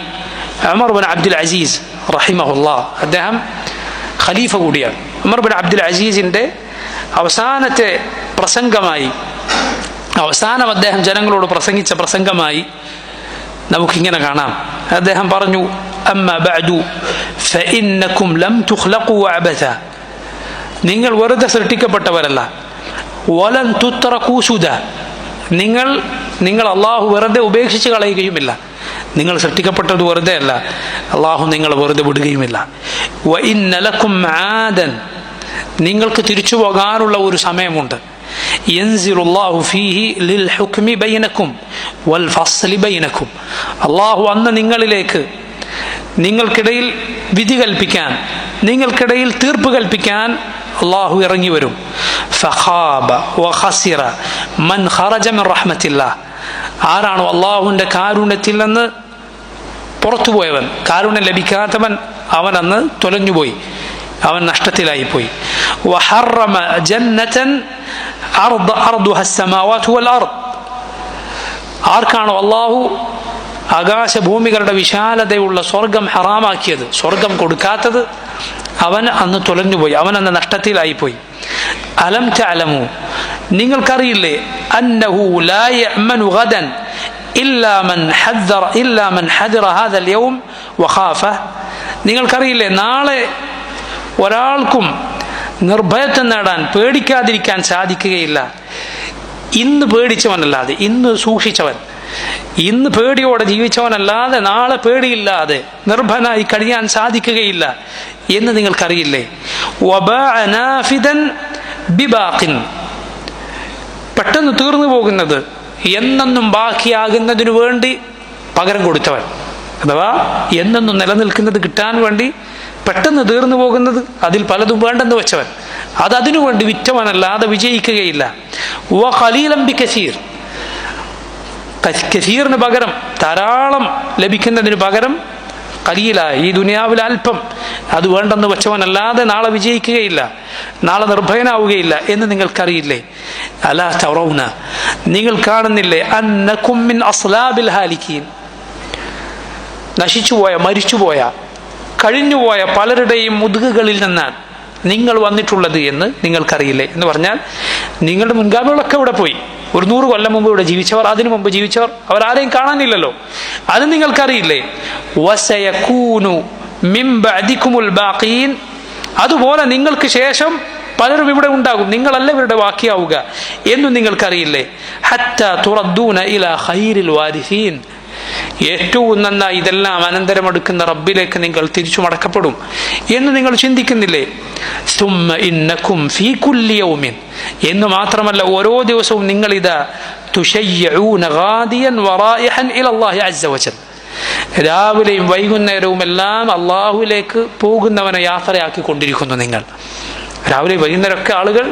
ഉമർ ബിൻ അബ്ദുൽ അസീസ് റഹിമഹുല്ലാ, അദ്ദേഹം ഖലീഫ കൂടിയാണ്. ഉമർ ബിൻ അബ്ദുൽ അസീസിൻ്റെ അവസാനത്തെ പ്രസംഗമായി, അവസാനം അദ്ദേഹം ജനങ്ങളോട് പ്രസംഗിച്ച പ്രസംഗമായി നമുക്കിങ്ങനെ കാണാം. അദ്ദേഹം പറഞ്ഞു, അമ്മാ ബഅദു ഫഇന്നകും ലം തുഖ്ലഖൂ അബഥ, നിങ്ങൾ വെറുതെ സൃഷ്ടിക്കപ്പെട്ടവരല്ല, വലൻ തുത്രകൂ സുദാ, നിങ്ങൾ അള്ളാഹു വെറുതെ ഉപേക്ഷിച്ച് കളയുകയുമില്ല. നിങ്ങൾ സൃഷ്ടിക്കപ്പെട്ടത് വെറുതെ അല്ല, അള്ളാഹു നിങ്ങൾ വെറുതെ വിടുകയുമില്ല. വഇന്ന ലക്കും ആദൻ, നിങ്ങൾക്ക് തിരിച്ചു പോകാനുള്ള ഒരു സമയമുണ്ട്. യൻസിലുല്ലാഹു ഫീഹി ലിൽ ഹുക്മി ബൈനക്കും വൽ ഫസ്ലി ബൈനക്കും, അള്ളാഹു അന്ന് നിങ്ങളിലേക്ക് നിങ്ങൾക്കിടയിൽ വിധി കൽപ്പിക്കാൻ, നിങ്ങൾക്കിടയിൽ തീർപ്പ് കൽപ്പിക്കാൻ അള്ളാഹു ഇറങ്ങി വരും. ഫഖാബ വഖസിറ മൻ ഖറജ മിൻ റഹ്മത്തില്ലാഹ്, ആരാണോ അള്ളാഹുവിൻ്റെ കാരുണ്യത്തിൽ നിന്ന് പുറത്തുപോയവൻ, കാരുണ്യം ലഭിക്കാത്തവൻ, അവൻ അന്ന് തൊലഞ്ഞുപോയി, അവൻ നഷ്ടത്തിലായിപ്പോയി. വഹറമ ജന്നതൻ അർദുഹ അസ്സമാവാതു വൽ അർദ്, ആർക്കാണോ അള്ളാഹു ആകാശഭൂമികളുടെ വിശാലതയുള്ള സ്വർഗം ഹറാമാക്കിയത്, സ്വർഗം കൊടുക്കാത്തത്, അവൻ അന്ന് തൊലഞ്ഞുപോയി, അവൻ അന്ന് നഷ്ടത്തിലായിപ്പോയി. അലം തഅലമു, നിങ്ങൾക്കറിയില്ലേ, അന്നഹു ലാ യഅ്മനു ഗദൻ ഇല്ലാ മൻ ഹദറ ഹാദൽ യൗം വഖാഫ, നിങ്ങൾക്കറിയില്ലേ നാളെ ഒരാൾക്കും നിർഭയത്വം നേടാൻ, പേടിക്കാതിരിക്കാൻ സാധിക്കുകയില്ല ഇന്ന് പേടിച്ചവനല്ലാതെ, ഇന്ന് സൂക്ഷിച്ചവൻ, ഇന്ന് പേടിയോടെ ജീവിച്ചവനല്ലാതെ നാളെ പേടിയില്ലാതെ നിർഭയനായി കഴിയാൻ സാധിക്കുകയില്ല എന്ന് നിങ്ങൾക്കറിയില്ലേ. വബാഅ നാഫിദൻ ബിബാഖിൻ, പെട്ടെന്ന് തീർന്നു പോകുന്നത് എന്നെന്നും ബാക്കിയാകുന്നതിനു വേണ്ടി പകരം കൊടുത്തവൻ, അഥവാ എന്നെന്നും നിലനിൽക്കുന്നത് കിട്ടാൻ വേണ്ടി പെട്ടെന്ന് തീർന്നു പോകുന്നത്, അതിൽ പലതും വേണ്ടെന്ന് വെച്ചവൻ, അതിനു വേണ്ടി വിറ്റവനല്ലാതെ വിജയിക്കുകയില്ല. വഖലീലൻ ബികസീർ, കസീറിന് പകരം ധാരാളം ലഭിക്കുന്നതിന് പകരം ഖലീലായി ഈ ദുനിയാവിൽ അല്പം, അത് വേണ്ടെന്ന് വെച്ചവനല്ലാതെ നാളെ വിജയിക്കുകയില്ല, നാളെ നിർഭയനാവുകയില്ല എന്ന് നിങ്ങൾക്കറിയില്ലേ. അലാ തറൗന, നിങ്ങൾ കാണുന്നില്ലേ, അന്നകും മിൻ അസ്ലാബിൽ ഹാലിക്കീൻ, നശിച്ചുപോയ, മരിച്ചുപോയ, കഴിഞ്ഞുപോയ പലരുടെയും മുതുകുകളിൽ നിന്നാണ് നിങ്ങൾ വന്നിട്ടുള്ളത് എന്ന് നിങ്ങൾക്കറിയില്ലേ. എന്ന് പറഞ്ഞാൽ നിങ്ങളുടെ മുൻഗാമികളൊക്കെ ഇവിടെ പോയി, ഒരു 100 കൊല്ലം മുമ്പ് ഇവിടെ ജീവിച്ചവർ, അതിനു മുമ്പ് ജീവിച്ചവർ, അവരാരെയും കാണാനില്ലല്ലോ, അത് നിങ്ങൾക്കറിയില്ലേ. വസയകൂനു മിൻ ബഅദികുമുൽ ബാഖീൻ, അതുപോലെ നിങ്ങൾക്ക് ശേഷം പലരും ഇവിടെ ഉണ്ടാകും, നിങ്ങളല്ല ഇവരുടെ ബാക്കിയാവുക എന്നും നിങ്ങൾക്കറിയില്ലേ. ഹത്താ തുറദ്ദൂന ഇലാ ഖൈറിൽ വാരിസീൻ, ഏറ്റവും നന്നായി ഇതെല്ലാം അനന്തരമെടുക്കുന്ന റബ്ബിലേക്ക് നിങ്ങൾ തിരിച്ചു മടക്കപ്പെടും എന്ന് നിങ്ങൾ ചിന്തിക്കുന്നില്ലേ. സുമ്മ ഇന്നക്കും ഫീ കുല്ലി യൗമിൻ, എന്ന് മാത്രമല്ല ഓരോ ദിവസവും നിങ്ങൾ ഇതാ തുശയ്യഊന ഗാദിയൻ വറായിഹൻ ഇലല്ലാഹി അസ്സ വജൽ, രാവിലെയും വൈകുന്നേരവും എല്ലാം അള്ളാഹുവിലേക്ക് പോകുന്നവനെ യാത്രയാക്കി കൊണ്ടിരിക്കുന്നു. നിങ്ങൾ രാവിലെ വൈകുന്നേരമൊക്കെ ആളുകൾ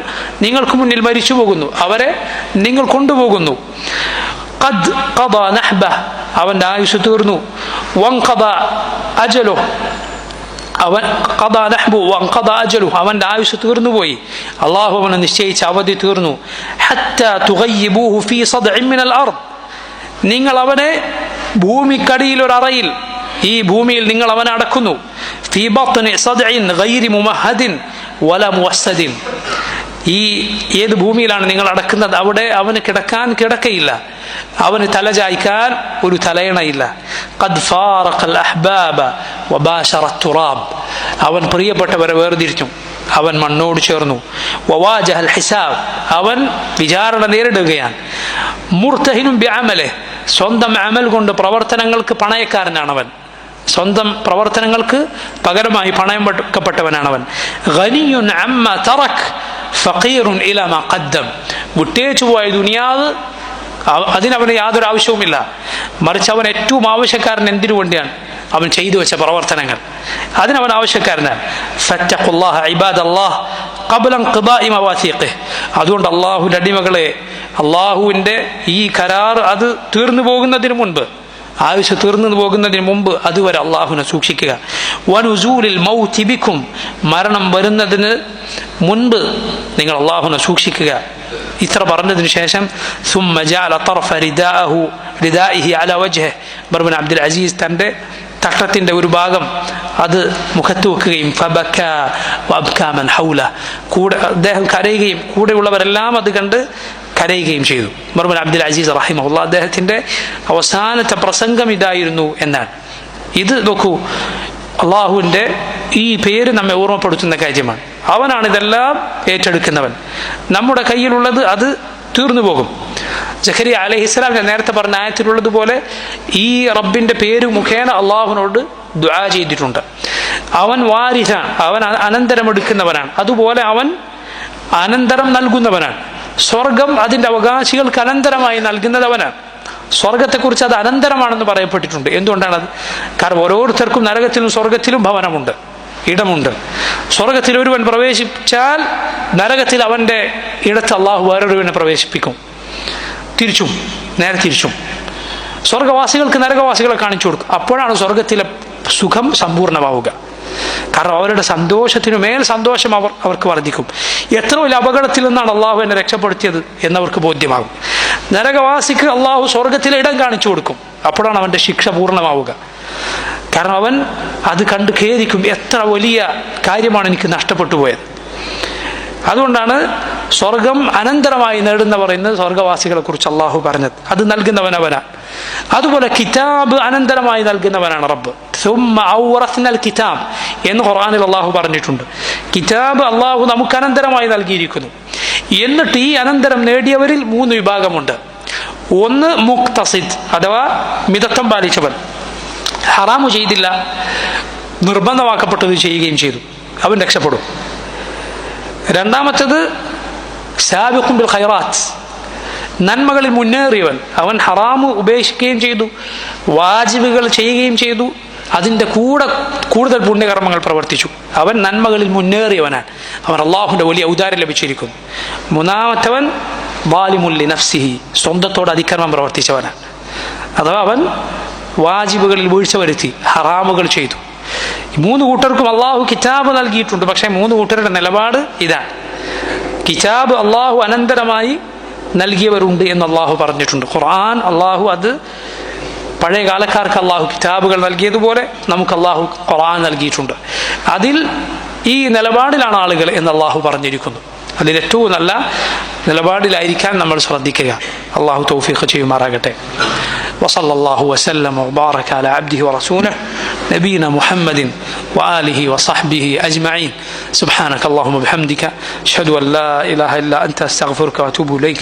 നിങ്ങൾക്ക് മുന്നിൽ മരിച്ചു പോകുന്നു, അവരെ നിങ്ങൾ കൊണ്ടുപോകുന്നു. ഖദ് ഖദാ നഹ്ബഹ്, അവന്റെ ആയുസ് തീർന്നു. വൻഖദാ അജലുഹു, അവന്റെ ആയുസ് തീർന്നുപോയി, അള്ളാഹു അവനെ നിശ്ചയിച്ച അവധി തീർന്നു. ഹത്താ തുഗയ്യിബൂഹു ഫീ സദ്ഇൻ മിനൽ അർദ്, നിങ്ങൾ അവനെ ഭൂമിക്കടിയിൽ ഒരു അറയിൽ, ഈ ഭൂമിയിൽ നിങ്ങൾ അവനെ അടക്കുന്നു. ഫീ ബത്നി സദ്ഇൻ ഗൈരി മുമഹദിൻ വല മുവസ്സദിൻ, ഈ ഏത് ഭൂമിയിലാണ് നിങ്ങൾ അടക്കുന്നത് അവിടെ അവന് കിടക്കാൻ കിടക്കയില്ല, അവന് തലചായ്ക്കാൻ ഒരു തലയണയില്ല. ഖദ് ഫാറഖൽ അഹ്ബാബ വബാശറ തുറാബ്, അവൻ പ്രിയപ്പെട്ടവരെ വേർതിരിച്ചു, അവൻ മണ്ണോട് ചേർന്നു. വവാജഹൽ ഹിസാബ്, അവൻ വിചാരണ നേരിടുകയാണ്. മുർതഹിനും ബിഅമലിഹി, സ്വന്തം അമൽ കൊണ്ട് പ്രവർത്തനങ്ങൾക്ക് പണയക്കാരനാണവൻ, സ്വന്തം പ്രവർത്തനങ്ങൾക്ക് പകരമായി പണയം വെക്കപ്പെട്ടവനാണവൻ. ഗനിയുൻ അമ്മ തറക് ഫഖീറുൻ ഇലാ മാ ഖദ്ദം, വിട്ടേച്ചു പോയ ദുനിയാവ് അതിനവന് യാതൊരു ആവശ്യവുമില്ല, മറിച്ച് അവൻ ഏറ്റവും ആവശ്യക്കാരൻ എന്തിനു വേണ്ടിയാണ്, അവൻ ചെയ്തു വെച്ച പ്രവർത്തനങ്ങൾ, അതിനവൻ ആവശ്യക്കാരനാണ്. ഫത്തഖുല്ലാഹ ഇബാദല്ലാഹ് ഖബ്ല ഇൻഖിദാഇ മവാസിഖിഹി, അതുകൊണ്ട് അള്ളാഹുവിൻ്റെ അടിമകളെ, അള്ളാഹുവിൻ്റെ ഈ കരാർ അത് തീർന്നു പോകുന്നതിന് മുൻപ്, ആയുസ് തീർന്നു പോകുന്നതിന് മുമ്പ് അതുവരെ അള്ളാഹുവിനെ സൂക്ഷിക്കുക. വനുസൂലിൽ മൗതി ബിക്കും, മരണം വരുന്നതിന് മുൻപ് നിങ്ങൾ അള്ളാഹുവിനെ സൂക്ഷിക്കുക. ഇത്ര പറഞ്ഞതിന് ശേഷം ثم جعل طرف ردائه على وجهه, ഉമർ ഇബ്നു അബ്ദുൽ അസീസ് തൻ്റെ തട്ടത്തിൻ്റെ ഒരു ഭാഗം അത് മുഖത്ത് വെക്കുകയും ഫബക്കാ വഅബ്കാ മൻ ഹൗല, കൂടെ അദ്ദേഹം കരയുകയും കൂടെയുള്ളവരെല്ലാം അത് കണ്ട് കരയുകയും ചെയ്തു. ഉമർ ഇബ്നു അബ്ദുൽ അസീസ് റഹിമഹുല്ലാഹ് അദ്ദേഹത്തിൻ്റെ അവസാനത്തെ പ്രസംഗം ഇതായിരുന്നു എന്നാണ്. ഇത് നോക്കൂ, അള്ളാഹുവിൻ്റെ ഈ പേര് നമ്മെ ഓർമ്മപ്പെടുത്തുന്ന കാര്യമാണ്. അവനാണ് ഇതെല്ലാം ഏറ്റെടുക്കുന്നവൻ. നമ്മുടെ കയ്യിലുള്ളത് അത് തീർന്നു പോകും. സക്കരിയ അലൈഹിസ്സലാം ഞാൻ നേരത്തെ പറഞ്ഞ ആയത്തിലുള്ളതുപോലെ ഈ റബ്ബിന്റെ പേര് മുഖേന അള്ളാഹുവിനോട് ദുആ ചെയ്തിട്ടുണ്ട്. അവൻ വാരിസാണ്, അവൻ അനന്തരമെടുക്കുന്നവനാണ്, അതുപോലെ അവൻ അനന്തരം നൽകുന്നവനാണ്. സ്വർഗം അതിൻ്റെ അവകാശികൾക്ക് അനന്തരമായി നൽകുന്നതവനാണ്. സ്വർഗത്തെക്കുറിച്ച് അത് അനന്തരമാണെന്ന് പറയപ്പെട്ടിട്ടുണ്ട്. എന്തുകൊണ്ടാണത്? കാരണം ഓരോരുത്തർക്കും നരകത്തിലും സ്വർഗത്തിലും ഭവനമുണ്ട്, ഇടമുണ്ട്. സ്വർഗത്തിൽ ഒരുവൻ പ്രവേശിച്ചാൽ നരകത്തിൽ അവൻ്റെ ഇടത്ത് അള്ളാഹു വേറൊരുവനെ പ്രവേശിപ്പിക്കും. തിരിച്ചും നേരെ തിരിച്ചും സ്വർഗവാസികൾക്ക് നരകവാസികളെ കാണിച്ചു കൊടുക്കും. അപ്പോഴാണ് സ്വർഗത്തിലെ സുഖം സമ്പൂർണ്ണമാവുക. കാരണം അവരുടെ സന്തോഷത്തിനു മേൽ സന്തോഷം അവർക്ക് വർദ്ധിക്കും. എത്ര വലിയ അപകടത്തിൽ നിന്നാണ് അള്ളാഹു എന്നെ രക്ഷപ്പെടുത്തിയത് എന്നവർക്ക് ബോധ്യമാകും. നരകവാസിക്ക് അള്ളാഹു സ്വർഗത്തിലെ ഇടം കാണിച്ചു കൊടുക്കും. അപ്പോഴാണ് അവൻ്റെ ശിക്ഷ പൂർണ്ണമാവുക. കാരണം അവൻ അത് കണ്ട് ഖേദിക്കും, എത്ര വലിയ കാര്യമാണ് എനിക്ക് നഷ്ടപ്പെട്ടു പോയത്. അതുകൊണ്ടാണ് സ്വർഗം അനന്തരമായി നേടുന്നവർ എന്ന് സ്വർഗവാസികളെ കുറിച്ച് അള്ളാഹു പറഞ്ഞത്. അത് നൽകുന്നവനവനാണ്. അതുപോലെ കിതാബ് അനന്തരമായി നൽകുന്നവനാണ് റബ്ബ്. കിതാബ് എന്ന് ഖുർആനിൽ അള്ളാഹു പറഞ്ഞിട്ടുണ്ട്. കിതാബ് അള്ളാഹു നമുക്ക് അനന്തരമായി നൽകിയിരിക്കുന്നു. എന്നിട്ട് ഈ അനന്തരം നേടിയവരിൽ 3 വിഭാഗമുണ്ട്. ഒന്ന് മുഖ്തസിദ്, അഥവാ മിതത്വം പാലിച്ചവൻ, ഹറാമു ചെയ്തില്ല, നിർബന്ധമാക്കപ്പെട്ടത് ചെയ്യുകയും ചെയ്തു, അവൻ രക്ഷപ്പെടും. രണ്ടാമത്തേത് സാബിഖുൻ ബിൽ ഖൈറാത്ത്, നന്മകളിൽ മുന്നേറിയവൻ, അവൻ ഹറാമു ഉപേക്ഷിക്കുകയും ചെയ്തു, വാജിബുകൾ ചെയ്യുകയും ചെയ്തു, അതിൻ്റെ കൂടെ കൂടുതൽ പുണ്യകർമ്മങ്ങൾ പ്രവർത്തിച്ചു. അവൻ നന്മകളിൽ മുന്നേറിയവനാണ്, അവൻ അള്ളാഹുവിൻ്റെ വലിയ ഔദാര്യം ലഭിച്ചിരിക്കുന്നു. മൂന്നാമത്തവൻ വാലിമുൻ ലി നഫ്സിഹി, സ്വന്തത്തോട് അതിക്രമം പ്രവർത്തിച്ചവനാണ്, അഥവാ അവൻ വാജിബുകളിൽ വീഴ്ച വരുത്തി, ഹറാമുകൾ ചെയ്തു. 3 കൂട്ടർക്കും അള്ളാഹു കിതാബ് നൽകിയിട്ടുണ്ട്. പക്ഷേ 3 കൂട്ടരുടെ നിലപാട് ഇതാണ്. കിതാബ് അള്ളാഹു അനന്തരമായി നൽകിയവരുണ്ട് എന്ന് അള്ളാഹു പറഞ്ഞിട്ടുണ്ട്. ഖുർആൻ അള്ളാഹു അത് പഴയ കാലക്കാർക്ക് അള്ളാഹു കിതാബുകൾ നൽകിയതുപോലെ നമുക്ക് അള്ളാഹു ഖുർആൻ നൽകിയിട്ടുണ്ട്. അതിൽ ഈ നിലപാടിലാണ് ആളുകൾ എന്ന് അള്ളാഹു പറഞ്ഞിരിക്കുന്നു. അതിലേറ്റവും നല്ല നിലപാടിലായിരിക്കാൻ നമ്മൾ ശ്രദ്ധിക്കുക. അള്ളാഹു തൗഫീഖ് ചെയ്യുമാറാകട്ടെ. وصلى الله وسلم وبارك على عبده ورسوله نبينا محمد وآله وصحبه أجمعين. سبحانك اللهم وبحمدك أشهد أن لا إله إلا أنت أستغفرك وأتوب إليك.